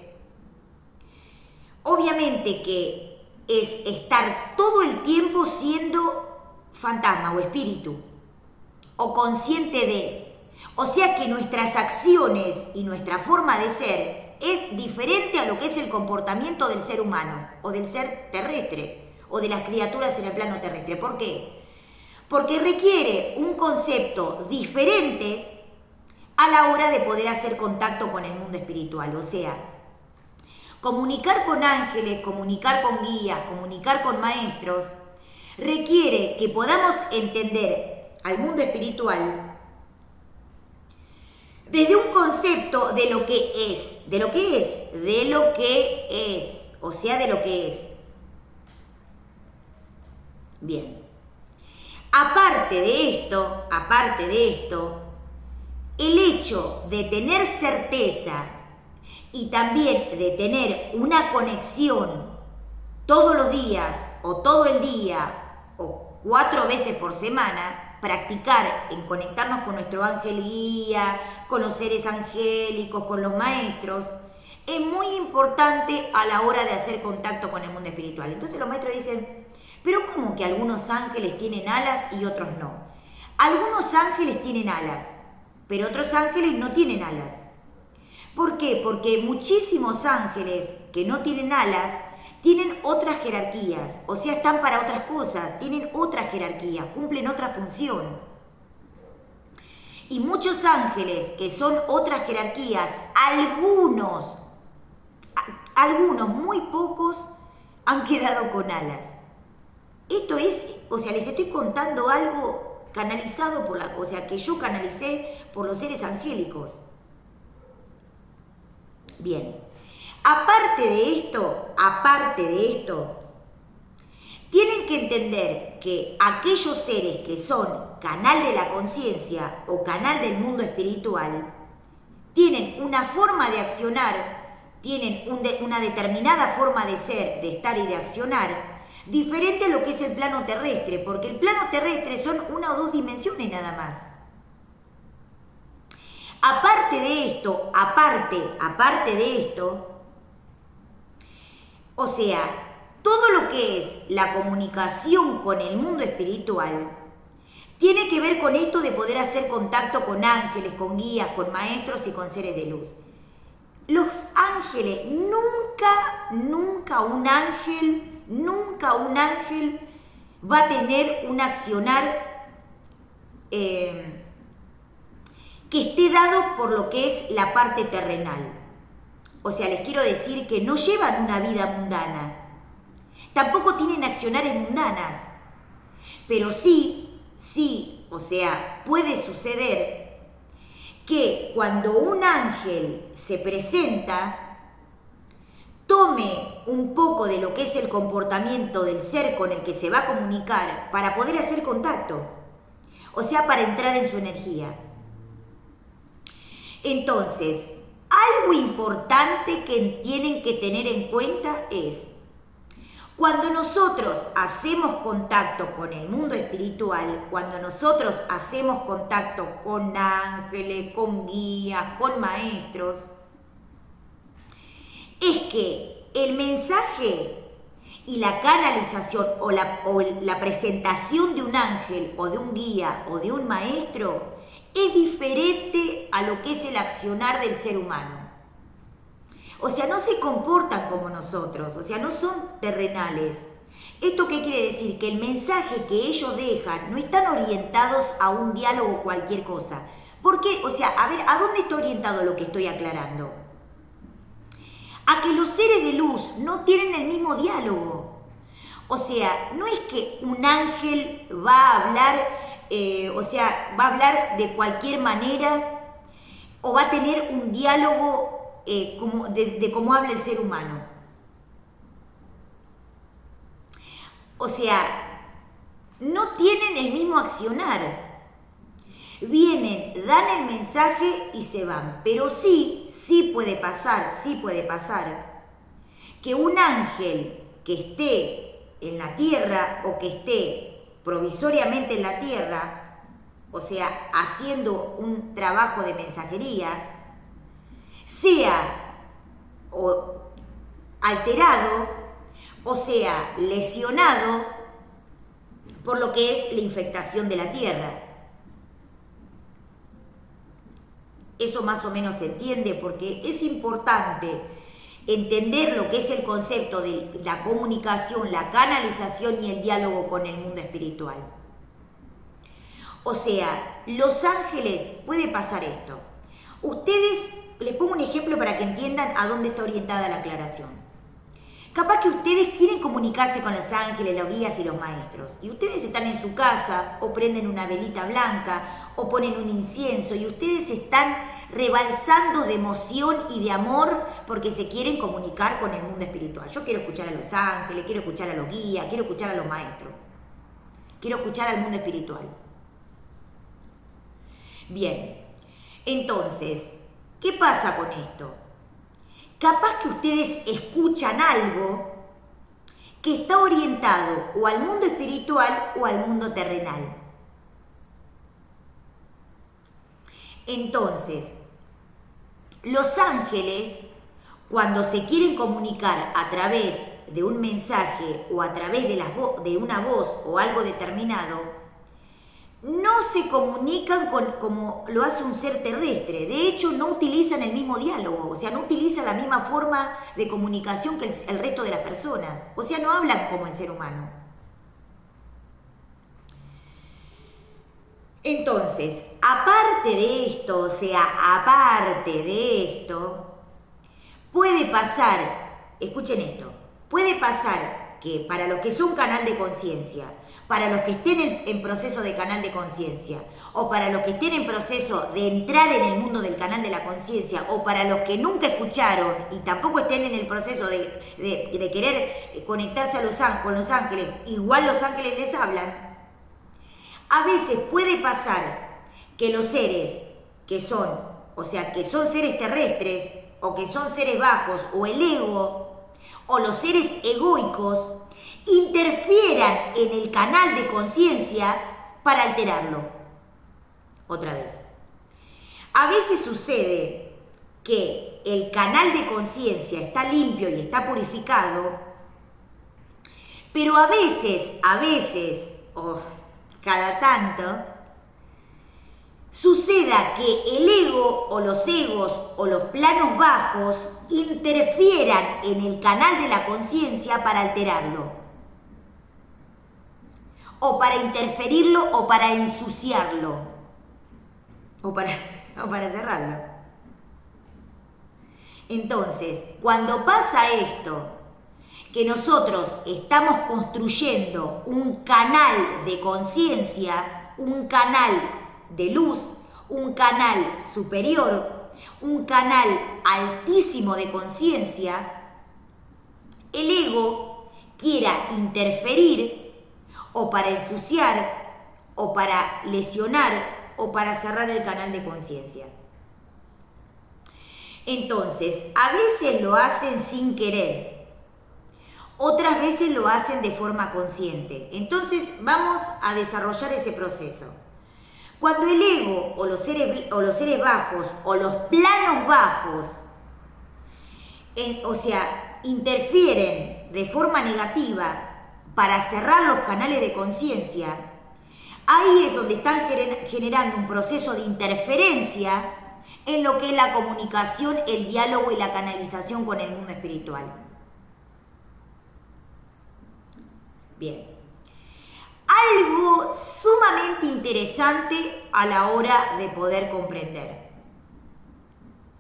obviamente que es estar todo el tiempo siendo fantasma o espíritu, o consciente de. O sea que nuestras acciones y nuestra forma de ser es diferente a lo que es el comportamiento del ser humano, o del ser terrestre, o de las criaturas en el plano terrestre. ¿Por qué? Porque requiere un concepto diferente a la hora de poder hacer contacto con el mundo espiritual. O sea, comunicar con ángeles, comunicar con guías, comunicar con maestros, requiere que podamos entender al mundo espiritual desde un concepto de lo que es, o sea, de lo que es. Bien. Aparte de esto, el hecho de tener certeza y también de tener una conexión todos los días o todo el día o 4 veces por semana, practicar en conectarnos con nuestro ángel guía, con los seres angélicos, con los maestros, es muy importante a la hora de hacer contacto con el mundo espiritual. Entonces los maestros dicen, pero ¿cómo que algunos ángeles tienen alas y otros no? Algunos ángeles tienen alas, pero otros ángeles no tienen alas. ¿Por qué? Porque muchísimos ángeles que no tienen alas tienen otras jerarquías, o sea, están para otras cosas, tienen otras jerarquías, cumplen otra función. Y muchos ángeles que son otras jerarquías, algunos, muy pocos, han quedado con alas. Esto es, les estoy contando algo canalizado que yo canalicé por los seres angélicos. Bien. Aparte de esto, tienen que entender que aquellos seres que son canal de la conciencia o canal del mundo espiritual tienen una forma de accionar, tienen una determinada forma de ser, de estar y de accionar, diferente a lo que es el plano terrestre, porque el plano terrestre son 1 o 2 dimensiones nada más. Aparte de esto, o sea, todo lo que es la comunicación con el mundo espiritual tiene que ver con esto de poder hacer contacto con ángeles, con guías, con maestros y con seres de luz. Los ángeles, nunca un ángel va a tener un accionar que esté dado por lo que es la parte terrenal. O sea, les quiero decir que no llevan una vida mundana. Tampoco tienen accionares mundanas. Pero sí, puede suceder que cuando un ángel se presenta, tome un poco de lo que es el comportamiento del ser con el que se va a comunicar para poder hacer contacto. O sea, para entrar en su energía. Entonces, algo importante que tienen que tener en cuenta es, cuando nosotros hacemos contacto con el mundo espiritual, cuando nosotros hacemos contacto con ángeles, con guías, con maestros, es que el mensaje y la canalización o la presentación de un ángel o de un guía o de un maestro es diferente a lo que es el accionar del ser humano. O sea, no se comportan como nosotros, o sea, no son terrenales. ¿Esto qué quiere decir? Que el mensaje que ellos dejan no están orientados a un diálogo o cualquier cosa. ¿Por qué? O sea, a ver, ¿a dónde está orientado lo que estoy aclarando? A que los seres de luz no tienen el mismo diálogo. O sea, no es que un ángel va a hablar, va a hablar de cualquier manera o va a tener un diálogo de cómo habla el ser humano. O sea, no tienen el mismo accionar. Vienen, dan el mensaje y se van. Pero sí puede pasar que un ángel que esté en la tierra o que esté provisoriamente en la tierra, o sea, haciendo un trabajo de mensajería, sea alterado, o sea, lesionado por lo que es la infectación de la tierra. Eso más o menos se entiende porque es importante entender lo que es el concepto de la comunicación, la canalización y el diálogo con el mundo espiritual. O sea, los ángeles, puede pasar esto. Ustedes, les pongo un ejemplo para que entiendan a dónde está orientada la aclaración. Capaz que ustedes quieren comunicarse con los ángeles, los guías y los maestros. Y ustedes están en su casa, o prenden una velita blanca, o ponen un incienso, y ustedes están rebalsando de emoción y de amor porque se quieren comunicar con el mundo espiritual. Yo quiero escuchar a los ángeles, quiero escuchar a los guías, quiero escuchar a los maestros. Quiero escuchar al mundo espiritual. Bien, entonces, ¿qué pasa con esto? Capaz que ustedes escuchan algo que está orientado o al mundo espiritual o al mundo terrenal. Entonces, los ángeles, cuando se quieren comunicar a través de un mensaje o a través de una voz o algo determinado, no se comunican como lo hace un ser terrestre. De hecho, no utilizan el mismo diálogo, o sea, no utilizan la misma forma de comunicación que el resto de las personas. O sea, no hablan como el ser humano. Entonces, aparte de esto, puede pasar, escuchen esto, puede pasar que para los que son canal de conciencia, para los que estén en proceso de canal de conciencia, o para los que estén en proceso de entrar en el mundo del canal de la conciencia, o para los que nunca escucharon y tampoco estén en el proceso de querer conectarse con los ángeles, igual los ángeles les hablan, a veces puede pasar que los seres que son seres terrestres, o que son seres bajos, o el ego, o los seres egoicos, interfieran en el canal de conciencia para alterarlo. Otra vez. A veces sucede que el canal de conciencia está limpio y está purificado, pero a veces, cada tanto, suceda que el ego o los egos o los planos bajos interfieran en el canal de la conciencia para alterarlo, o para interferirlo, o para ensuciarlo, o para cerrarlo. Entonces, cuando pasa esto, que nosotros estamos construyendo un canal de conciencia, un canal de luz, un canal superior, un canal altísimo de conciencia, el ego quiera interferir o para ensuciar, o para lesionar, o para cerrar el canal de conciencia. Entonces, a veces lo hacen sin querer, otras veces lo hacen de forma consciente. Entonces, vamos a desarrollar ese proceso. Cuando el ego, o los seres bajos, o los planos bajos, o sea, interfieren de forma negativa para cerrar los canales de conciencia, ahí es donde están generando un proceso de interferencia en lo que es la comunicación, el diálogo y la canalización con el mundo espiritual. Bien. Algo sumamente interesante a la hora de poder comprender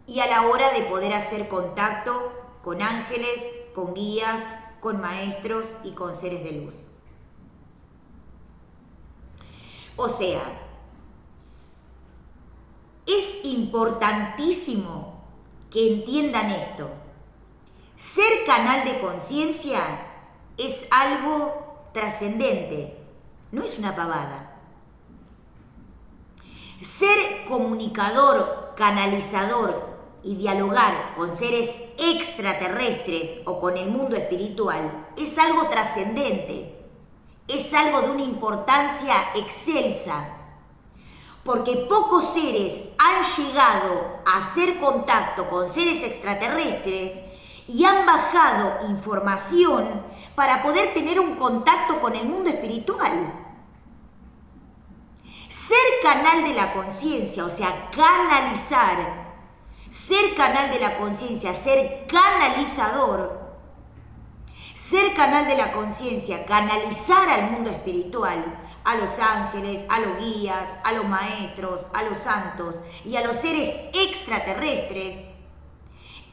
y a la hora de poder hacer contacto con ángeles, con guías, con maestros y con seres de luz. O sea, es importantísimo que entiendan esto. Ser canal de conciencia es algo trascendente, no es una pavada. Ser comunicador, canalizador y dialogar con seres extraterrestres o con el mundo espiritual es algo trascendente, es algo de una importancia excelsa, porque pocos seres han llegado a hacer contacto con seres extraterrestres y han bajado información para poder tener un contacto con el mundo espiritual. Ser canal de la conciencia, o sea, canalizar, ser canal de la conciencia, ser canalizador, ser canal de la conciencia, canalizar al mundo espiritual, a los ángeles, a los guías, a los maestros, a los santos y a los seres extraterrestres,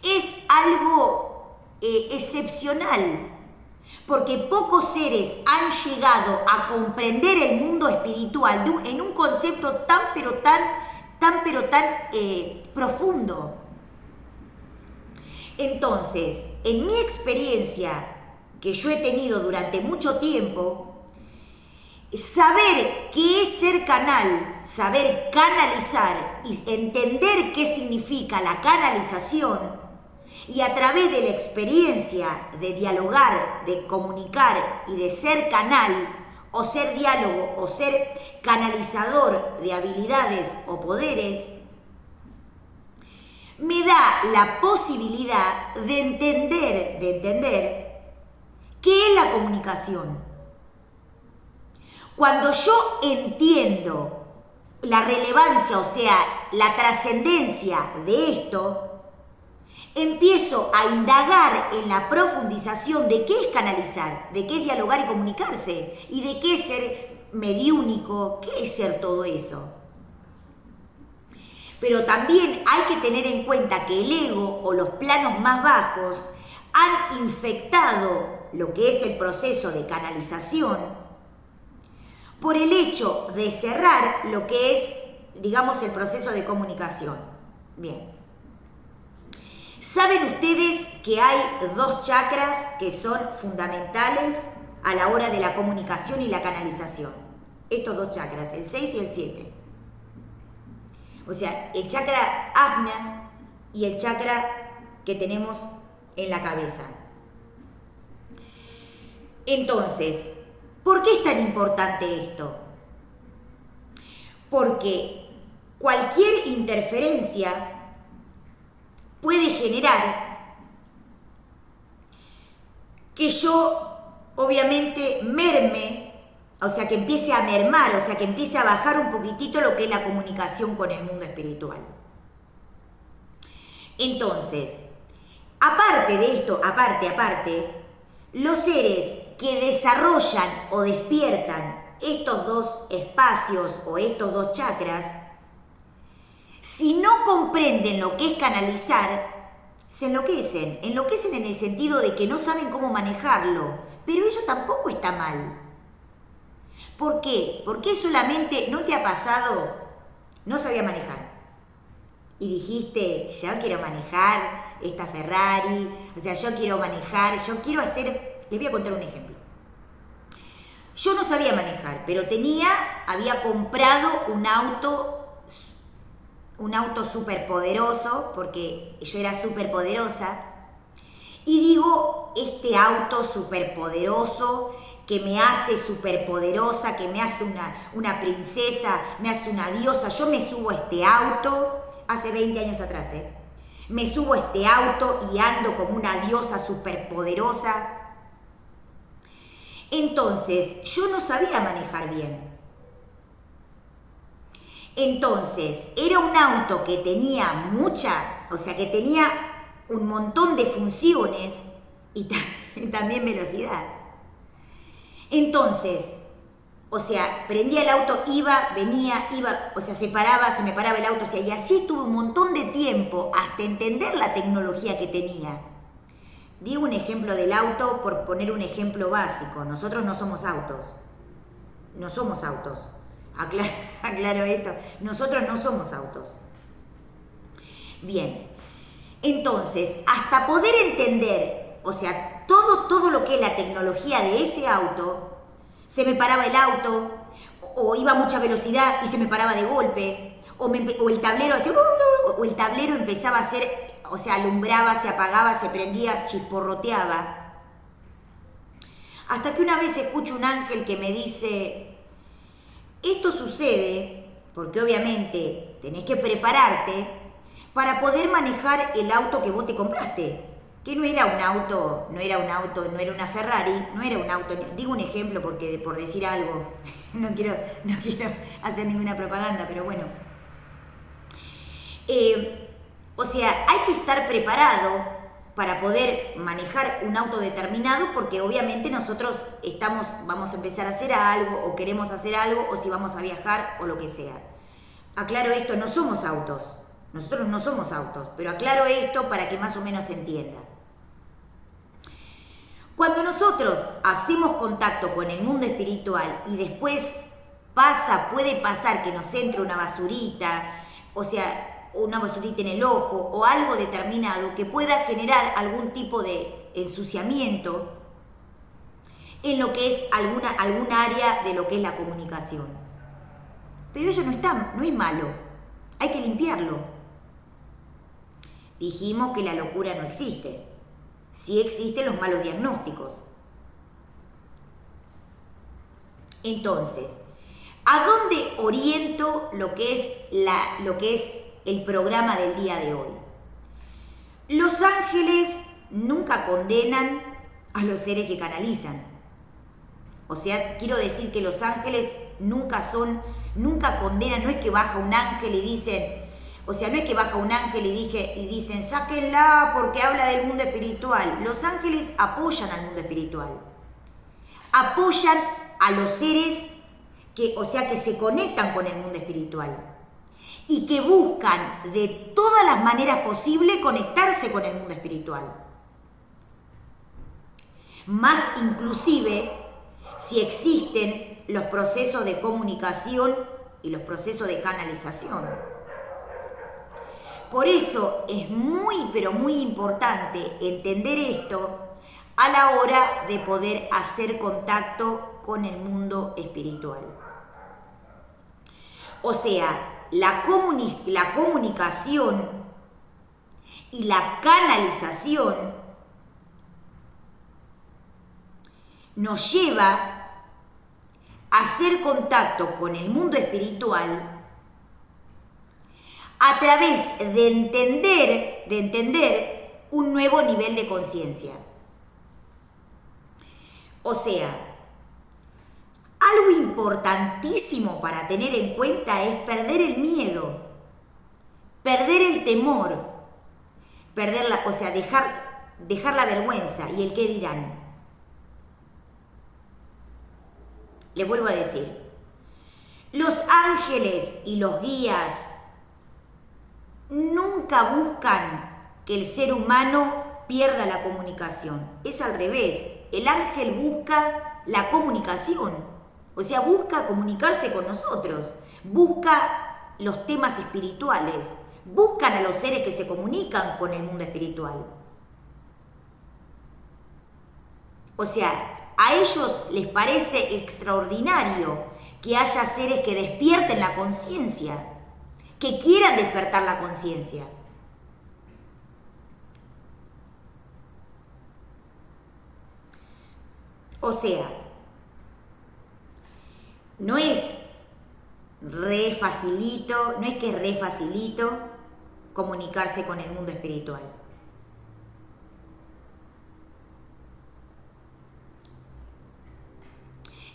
es algo excepcional, porque pocos seres han llegado a comprender el mundo espiritual en un concepto tan profundo. Entonces, en mi experiencia que yo he tenido durante mucho tiempo, saber qué es ser canal, saber canalizar y entender qué significa la canalización, y a través de la experiencia de dialogar, de comunicar y de ser canal, o ser diálogo, o ser canalizador de habilidades o poderes, me da la posibilidad de entender qué es la comunicación. Cuando yo entiendo la relevancia, o sea, la trascendencia de esto, empiezo a indagar en la profundización de qué es canalizar, de qué es dialogar y comunicarse, y de qué es ser mediúnico, qué es ser todo eso. Pero también hay que tener en cuenta que el ego o los planos más bajos han infectado lo que es el proceso de canalización por el hecho de cerrar lo que es, digamos, el proceso de comunicación. Bien. ¿Saben ustedes que hay dos chakras que son fundamentales a la hora de la comunicación y la canalización? Estos dos chakras, el 6 y el 7. O sea, el chakra Ajna y el chakra que tenemos en la cabeza. Entonces, ¿por qué es tan importante esto? Porque cualquier interferencia puede generar que yo obviamente merme, o sea que empiece a mermar, o sea que empiece a bajar un poquitito lo que es la comunicación con el mundo espiritual. Entonces, aparte de esto, aparte, los seres que desarrollan o despiertan estos dos espacios o estos dos chakras, si no comprenden lo que es canalizar, se enloquecen en el sentido de que no saben cómo manejarlo, pero eso tampoco está mal. ¿Por qué? Porque solamente, ¿no te ha pasado? No sabía manejar. Y dijiste, yo quiero manejar esta Ferrari, o sea, yo quiero manejar, yo quiero hacer, les voy a contar un ejemplo. Yo no sabía manejar, pero había comprado un auto súper poderoso, porque yo era súper poderosa, y digo, este auto súper poderoso, que me hace súper poderosa, que me hace una princesa, me hace una diosa, yo me subo a este auto, hace 20 años atrás, me subo a este auto y ando como una diosa superpoderosa. Entonces, yo no sabía manejar bien. Entonces, era un auto que tenía que tenía un montón de funciones y también velocidad. Entonces, prendía el auto, iba, venía, se me paraba el auto, y así estuve un montón de tiempo hasta entender la tecnología que tenía. Digo un ejemplo del auto por poner un ejemplo básico. Nosotros no somos autos. No somos autos. Aclaro esto. Nosotros no somos autos. Bien. Entonces, hasta poder entender, todo lo que es la tecnología de ese auto, se me paraba el auto, o iba a mucha velocidad y se me paraba de golpe, o el tablero hacía, o el tablero empezaba a hacer, alumbraba, se apagaba, se prendía, chisporroteaba. Hasta que una vez escucho un ángel que me dice, esto sucede porque obviamente tenés que prepararte para poder manejar el auto que vos te compraste. Que no era una Ferrari, no era un auto, digo un ejemplo porque por decir algo, no quiero hacer ninguna propaganda, pero bueno. Hay que estar preparado para poder manejar un auto determinado porque obviamente nosotros vamos a empezar a hacer algo o queremos hacer algo o si vamos a viajar o lo que sea. Aclaro esto, no somos autos. Nosotros no somos autos, pero aclaro esto para que más o menos se entienda. Cuando nosotros hacemos contacto con el mundo espiritual y después puede pasar que nos entre una basurita, una basurita en el ojo o algo determinado que pueda generar algún tipo de ensuciamiento en lo que es alguna área de lo que es la comunicación. Pero eso no es malo, hay que limpiarlo. Dijimos que la locura no existe. Sí existen los malos diagnósticos. Entonces, ¿a dónde oriento lo que es el programa del día de hoy? Los ángeles nunca condenan a los seres que canalizan. Quiero decir que los ángeles nunca condenan, no es que baja un ángel y dicen, no es que baja un ángel y dicen, sáquenla porque habla del mundo espiritual. Los ángeles apoyan al mundo espiritual. Apoyan a los seres que se conectan con el mundo espiritual. Y que buscan de todas las maneras posibles conectarse con el mundo espiritual. Más inclusive si existen los procesos de comunicación y los procesos de canalización. Por eso es muy, pero muy importante entender esto a la hora de poder hacer contacto con el mundo espiritual. La comunicación y la canalización nos lleva a hacer contacto con el mundo espiritual a través de entender un nuevo nivel de conciencia. Algo importantísimo para tener en cuenta es perder el miedo, perder el temor, dejar la vergüenza y el qué dirán. Les vuelvo a decir, los ángeles y los guías nunca buscan que el ser humano pierda la comunicación. Es al revés. El ángel busca la comunicación. Busca comunicarse con nosotros. Busca los temas espirituales. Buscan a los seres que se comunican con el mundo espiritual. A ellos les parece extraordinario que haya seres que despierten la conciencia, que quieran despertar la conciencia. No es re facilito comunicarse con el mundo espiritual.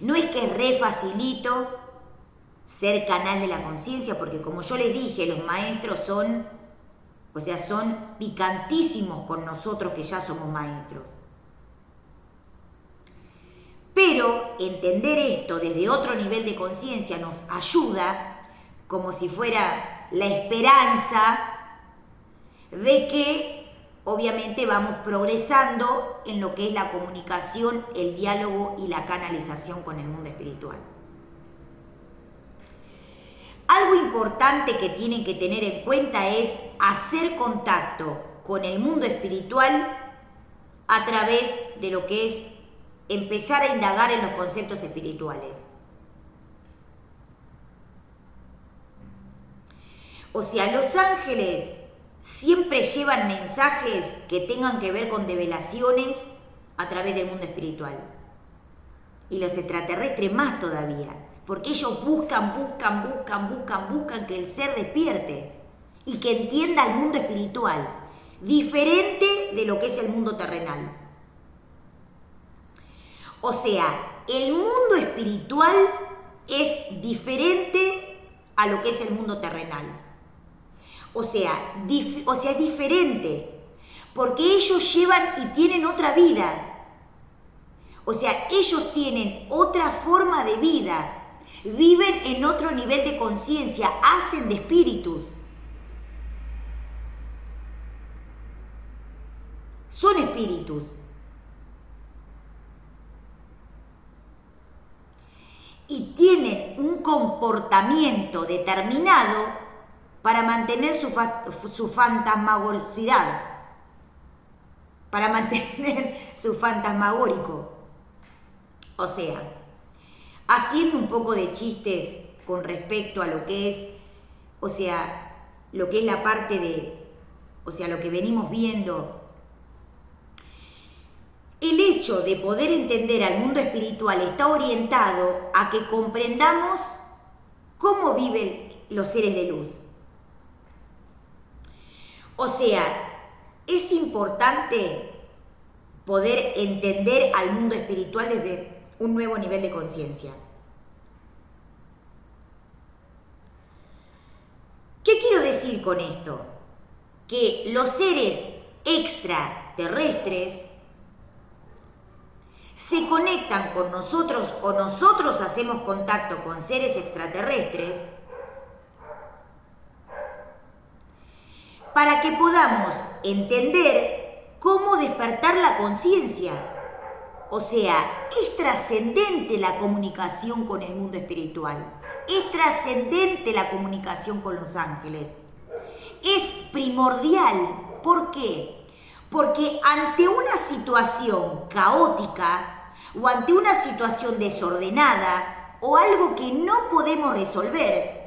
No es que es re facilito ser canal de la conciencia, porque como yo les dije, los maestros son picantísimos con nosotros que ya somos maestros. Pero entender esto desde otro nivel de conciencia nos ayuda, como si fuera la esperanza de que obviamente vamos progresando en lo que es la comunicación, el diálogo y la canalización con el mundo espiritual. Algo importante que tienen que tener en cuenta es hacer contacto con el mundo espiritual a través de lo que es empezar a indagar en los conceptos espirituales. O sea, los ángeles siempre llevan mensajes que tengan que ver con develaciones a través del mundo espiritual. Y los extraterrestres más todavía, porque ellos buscan que el ser despierte y que entienda el mundo espiritual, diferente de lo que es el mundo terrenal. O sea, el mundo espiritual es diferente a lo que es el mundo terrenal. O sea, es diferente, porque ellos llevan y tienen otra vida. O sea, ellos tienen otra forma de vida, viven en otro nivel de conciencia, hacen de espíritus. Son espíritus. Y tienen un comportamiento determinado para mantener su fantasmagoricidad, para mantener su fantasmagórico. O sea, haciendo un poco de chistes con respecto a lo que es, o sea, lo que es la parte de, o sea, lo que venimos viendo. El hecho de poder entender al mundo espiritual está orientado a que comprendamos cómo viven los seres de luz. O sea, es importante poder entender al mundo espiritual desde un nuevo nivel de conciencia. ¿Qué quiero decir con esto? Que los seres extraterrestres se conectan con nosotros o nosotros hacemos contacto con seres extraterrestres para que podamos entender cómo despertar la conciencia. O sea, es trascendente la comunicación con el mundo espiritual, es trascendente la comunicación con los ángeles, es primordial. ¿Por qué? Porque ante una situación caótica o ante una situación desordenada o algo que no podemos resolver,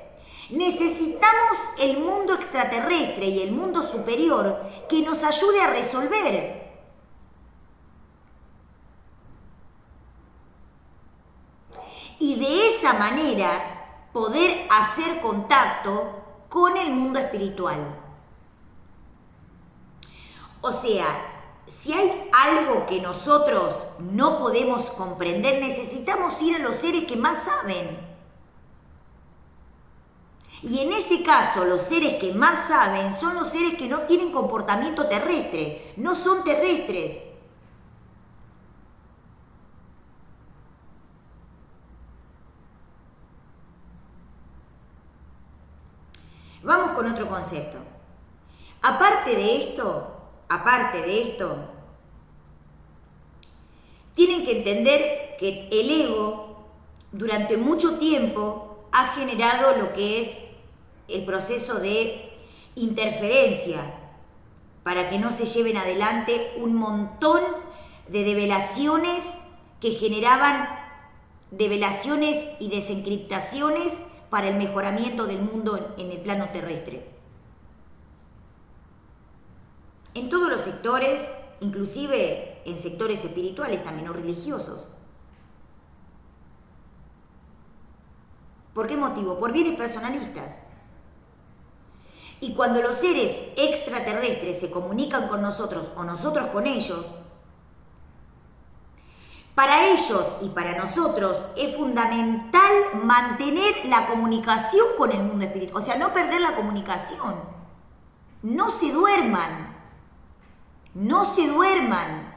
necesitamos el mundo extraterrestre y el mundo superior que nos ayude a resolver. Y de esa manera poder hacer contacto con el mundo espiritual. O sea, si hay algo que nosotros no podemos comprender, necesitamos ir a los seres que más saben. Y en ese caso, los seres que más saben son los seres que no tienen comportamiento terrestre, no son terrestres. Vamos con otro concepto. Aparte de esto, tienen que entender que el ego durante mucho tiempo ha generado lo que es el proceso de interferencia para que no se lleven adelante un montón de develaciones que generaban develaciones y desencriptaciones para el mejoramiento del mundo en el plano terrestre. En todos los sectores, inclusive en sectores espirituales también o religiosos. ¿Por qué motivo? Por bienes personalistas. Y cuando los seres extraterrestres se comunican con nosotros o nosotros con ellos, para ellos y para nosotros es fundamental mantener la comunicación con el mundo espiritual. O sea, no perder la comunicación. No se duerman. No se duerman.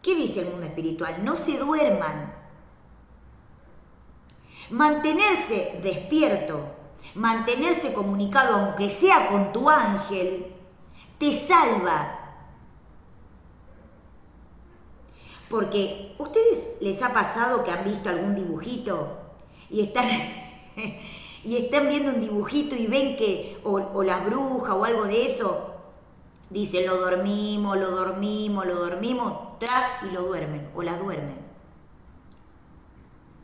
¿Qué dice el mundo espiritual? No se duerman. Mantenerse despierto, mantenerse comunicado, aunque sea con tu ángel, te salva. Porque ¿ustedes les ha pasado que han visto algún dibujito y están, y están viendo un dibujito y ven que, o las brujas o algo de eso, dicen lo dormimos, lo dormimos, lo dormimos, y lo duermen o las duermen?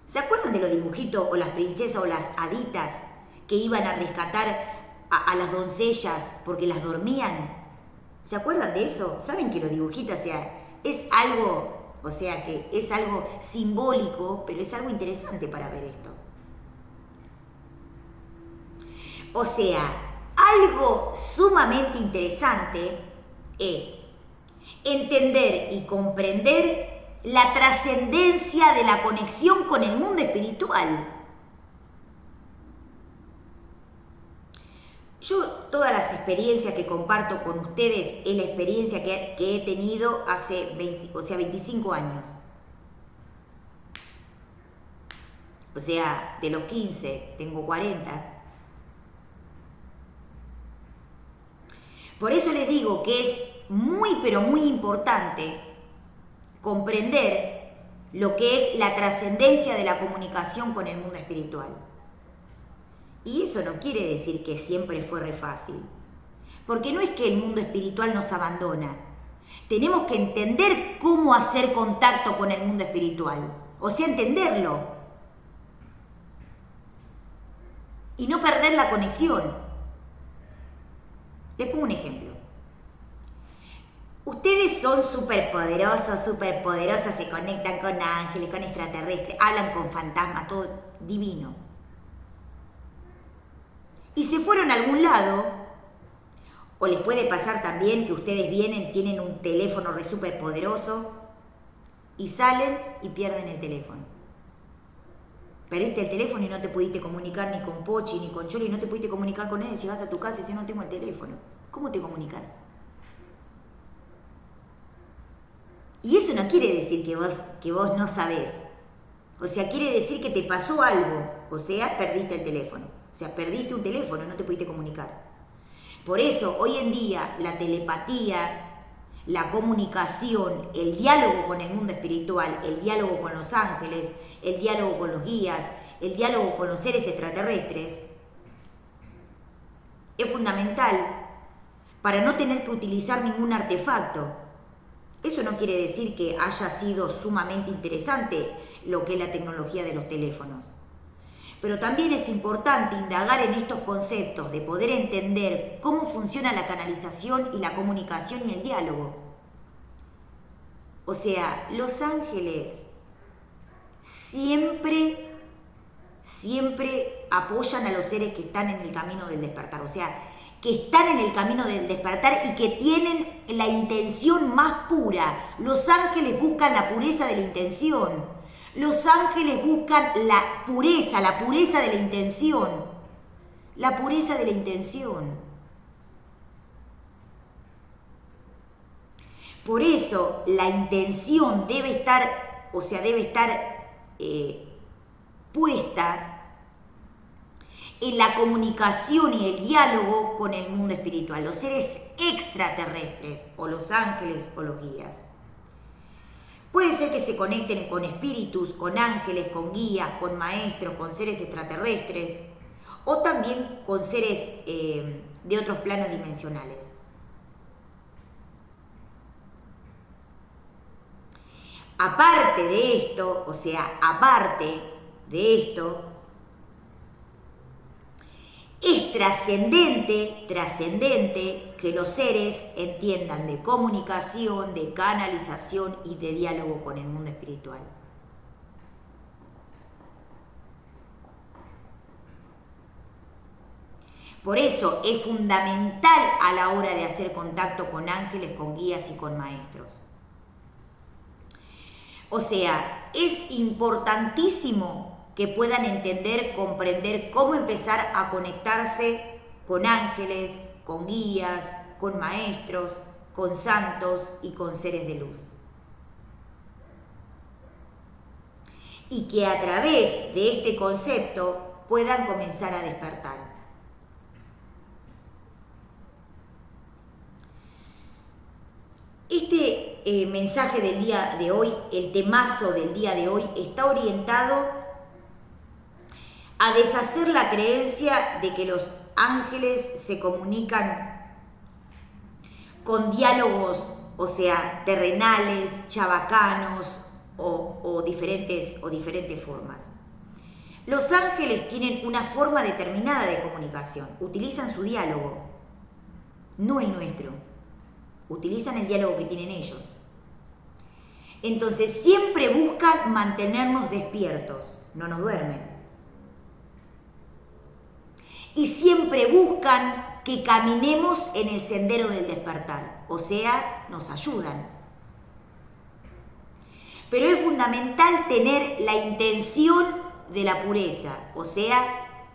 ¿Se acuerdan de los dibujitos o las princesas o las haditas que iban a rescatar a las doncellas porque las dormían? ¿Se acuerdan de eso? ¿Saben que los dibujitos, o sea, es algo... O sea que es algo simbólico, pero es algo interesante para ver esto. O sea, algo sumamente interesante es entender y comprender la trascendencia de la conexión con el mundo espiritual. Yo todas las experiencias que comparto con ustedes es la experiencia que he tenido hace 25 años. O sea, de los 15 tengo 40. Por eso les digo que es muy pero muy importante comprender lo que es la trascendencia de la comunicación con el mundo espiritual. Y eso no quiere decir que siempre fue re fácil, porque no es que el mundo espiritual nos abandona. Tenemos que entender cómo hacer contacto con el mundo espiritual, o sea, entenderlo y no perder la conexión. Les pongo un ejemplo. Ustedes son superpoderosas, se conectan con ángeles, con extraterrestres, hablan con fantasmas, todo divino. Y se fueron a algún lado, o les puede pasar también que ustedes vienen, tienen un teléfono re súper poderoso y salen y pierden el teléfono. Perdiste el teléfono y no te pudiste comunicar ni con Pochi ni con Cholo y no te pudiste comunicar con él. Llegas a tu casa y dices, no tengo el teléfono. ¿Cómo te comunicas? Y eso no quiere decir que vos no sabés. O sea, quiere decir que te pasó algo, o sea, perdiste el teléfono. O sea, perdiste un teléfono, no te pudiste comunicar. Por eso, hoy en día, la telepatía, la comunicación, el diálogo con el mundo espiritual, el diálogo con los ángeles, el diálogo con los guías, el diálogo con los seres extraterrestres, es fundamental para no tener que utilizar ningún artefacto. Eso no quiere decir que haya sido sumamente interesante lo que es la tecnología de los teléfonos. Pero también es importante indagar en estos conceptos de poder entender cómo funciona la canalización y la comunicación y el diálogo. O sea, los ángeles siempre apoyan a los seres que están en el camino del despertar. O sea, que están en el camino del despertar y que tienen la intención más pura. Los ángeles buscan la pureza de la intención. Los ángeles buscan la pureza de la intención. La pureza de la intención. Por eso la intención debe estar, o sea, debe estar puesta en la comunicación y el diálogo con el mundo espiritual, los seres extraterrestres, o los ángeles o los guías. Puede ser que se conecten con espíritus, con ángeles, con guías, con maestros, con seres extraterrestres, o también con seres de otros planos dimensionales. Aparte de esto, o sea, aparte de esto, es trascendente que los seres entiendan de comunicación, de canalización y de diálogo con el mundo espiritual. Por eso es fundamental a la hora de hacer contacto con ángeles, con guías y con maestros. O sea, es importantísimo que puedan entender, comprender cómo empezar a conectarse con ángeles, con guías, con maestros, con santos y con seres de luz. Y que a través de este concepto puedan comenzar a despertar. Este mensaje del día de hoy, el temazo del día de hoy, está orientado a deshacer la creencia de que los ángeles se comunican con diálogos, o sea, terrenales, chabacanos o diferentes formas. Los ángeles tienen una forma determinada de comunicación, utilizan su diálogo, no el nuestro. Utilizan el diálogo que tienen ellos. Entonces siempre buscan mantenernos despiertos, no nos duermen. Y siempre buscan que caminemos en el sendero del despertar, o sea, nos ayudan. Pero es fundamental tener la intención de la pureza, o sea,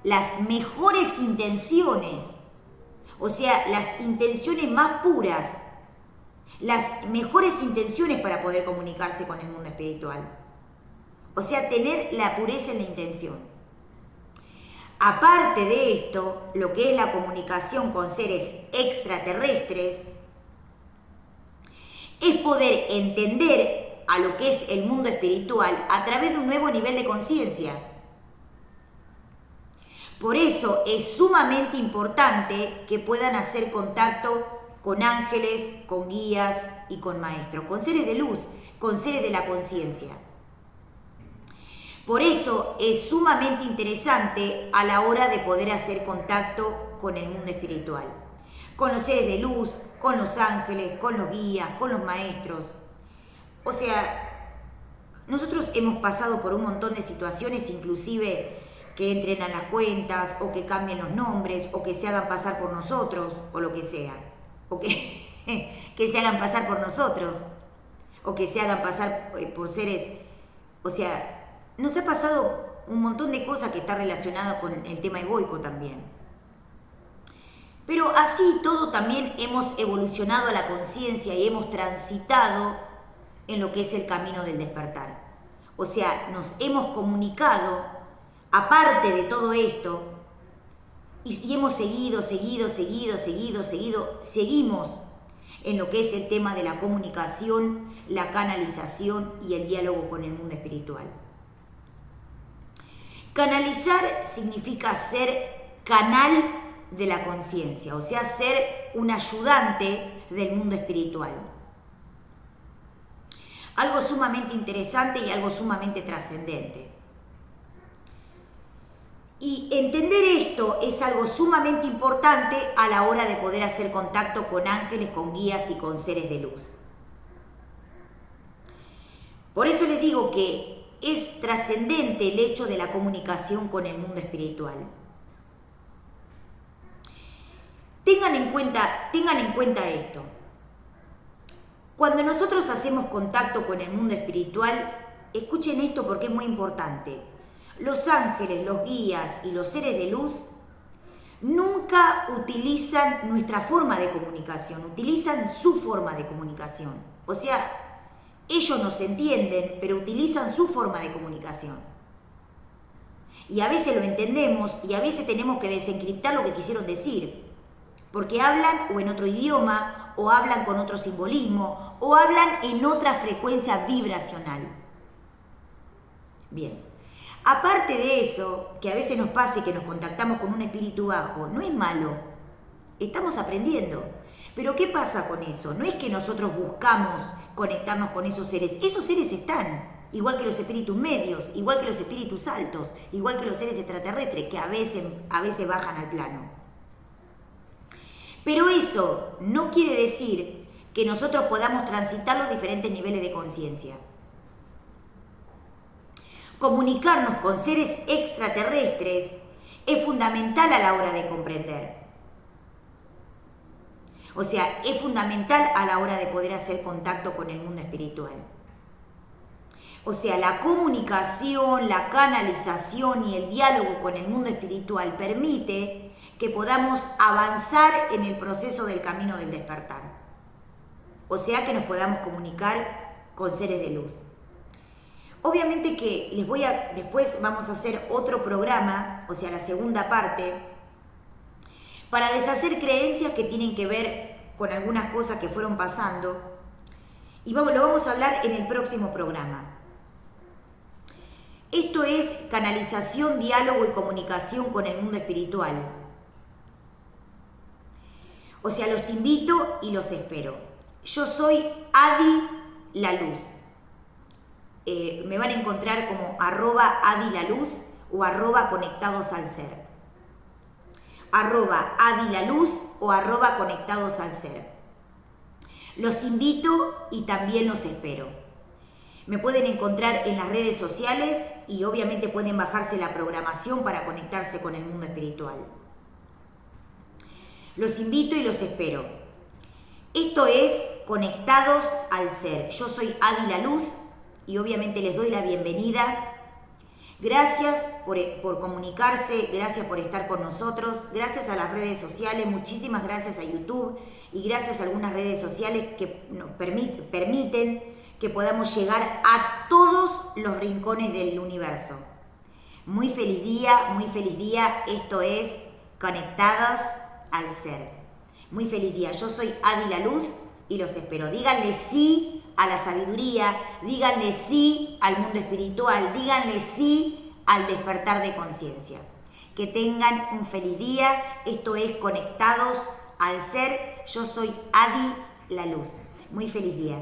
las mejores intenciones, o sea, las intenciones más puras, las mejores intenciones para poder comunicarse con el mundo espiritual. O sea, tener la pureza en la intención. Aparte de esto, lo que es la comunicación con seres extraterrestres, es poder entender a lo que es el mundo espiritual a través de un nuevo nivel de conciencia. Por eso es sumamente importante que puedan hacer contacto con ángeles, con guías y con maestros, con seres de luz, con seres de la conciencia. Por eso es sumamente interesante a la hora de poder hacer contacto con el mundo espiritual, con los seres de luz, con los ángeles, con los guías, con los maestros. O sea, nosotros hemos pasado por un montón de situaciones, inclusive que entren a las cuentas, o que cambien los nombres, o que se hagan pasar por nosotros, o lo que sea. O que se hagan pasar por nosotros, o que se hagan pasar por seres. O sea, nos ha pasado un montón de cosas que está relacionado con el tema egoico también. Pero así todo también hemos evolucionado a la conciencia y hemos transitado en lo que es el camino del despertar. O sea, nos hemos comunicado, aparte de todo esto, y hemos seguimos en lo que es el tema de la comunicación, la canalización y el diálogo con el mundo espiritual. Canalizar significa ser canal de la conciencia, o sea, ser un ayudante del mundo espiritual. Algo sumamente interesante y algo sumamente trascendente. Y entender esto es algo sumamente importante a la hora de poder hacer contacto con ángeles, con guías y con seres de luz. Por eso les digo que es trascendente el hecho de la comunicación con el mundo espiritual. Tengan en cuenta esto. Cuando nosotros hacemos contacto con el mundo espiritual, escuchen esto porque es muy importante. Los ángeles, los guías y los seres de luz nunca utilizan nuestra forma de comunicación, utilizan su forma de comunicación. O sea, ellos nos entienden, pero utilizan su forma de comunicación. Y a veces lo entendemos y a veces tenemos que desencriptar lo que quisieron decir, porque hablan o en otro idioma, o hablan con otro simbolismo, o hablan en otra frecuencia vibracional. Bien. Aparte de eso, que a veces nos pase que nos contactamos con un espíritu bajo, no es malo, estamos aprendiendo. Pero ¿qué pasa con eso? No es que nosotros buscamos conectarnos con esos seres están, igual que los espíritus medios, igual que los espíritus altos, igual que los seres extraterrestres, que a veces bajan al plano. Pero eso no quiere decir que nosotros podamos transitar los diferentes niveles de conciencia. Comunicarnos con seres extraterrestres es fundamental a la hora de comprender. O sea, es fundamental a la hora de poder hacer contacto con el mundo espiritual. O sea, la comunicación, la canalización y el diálogo con el mundo espiritual permite que podamos avanzar en el proceso del camino del despertar. O sea, que nos podamos comunicar con seres de luz. Obviamente que después vamos a hacer otro programa, o sea, la segunda parte, para deshacer creencias que tienen que ver con algunas cosas que fueron pasando. Y lo vamos a hablar en el próximo programa. Esto es canalización, diálogo y comunicación con el mundo espiritual. O sea, los invito y los espero. Yo soy Adi La Luz. Me van a encontrar como @Adi La Luz o @Conectados al Ser. @Adi La Luz o @Conectados al Ser. Los invito y también los espero. Me pueden encontrar en las redes sociales y obviamente pueden bajarse la programación para conectarse con el mundo espiritual. Los invito y los espero. Esto es Conectados al Ser. Yo soy Adi La Luz y obviamente les doy la bienvenida. Gracias por comunicarse, gracias por estar con nosotros, gracias a las redes sociales, muchísimas gracias a YouTube y gracias a algunas redes sociales que nos permiten que podamos llegar a todos los rincones del universo. Muy feliz día, esto es Conectados al Ser. Muy feliz día, yo soy Adi La Luz y los espero. Díganle sí a la sabiduría, díganle sí al mundo espiritual, díganle sí al despertar de conciencia. Que tengan un feliz día, esto es Conectados al Ser, yo soy Adi La Luz. Muy feliz día.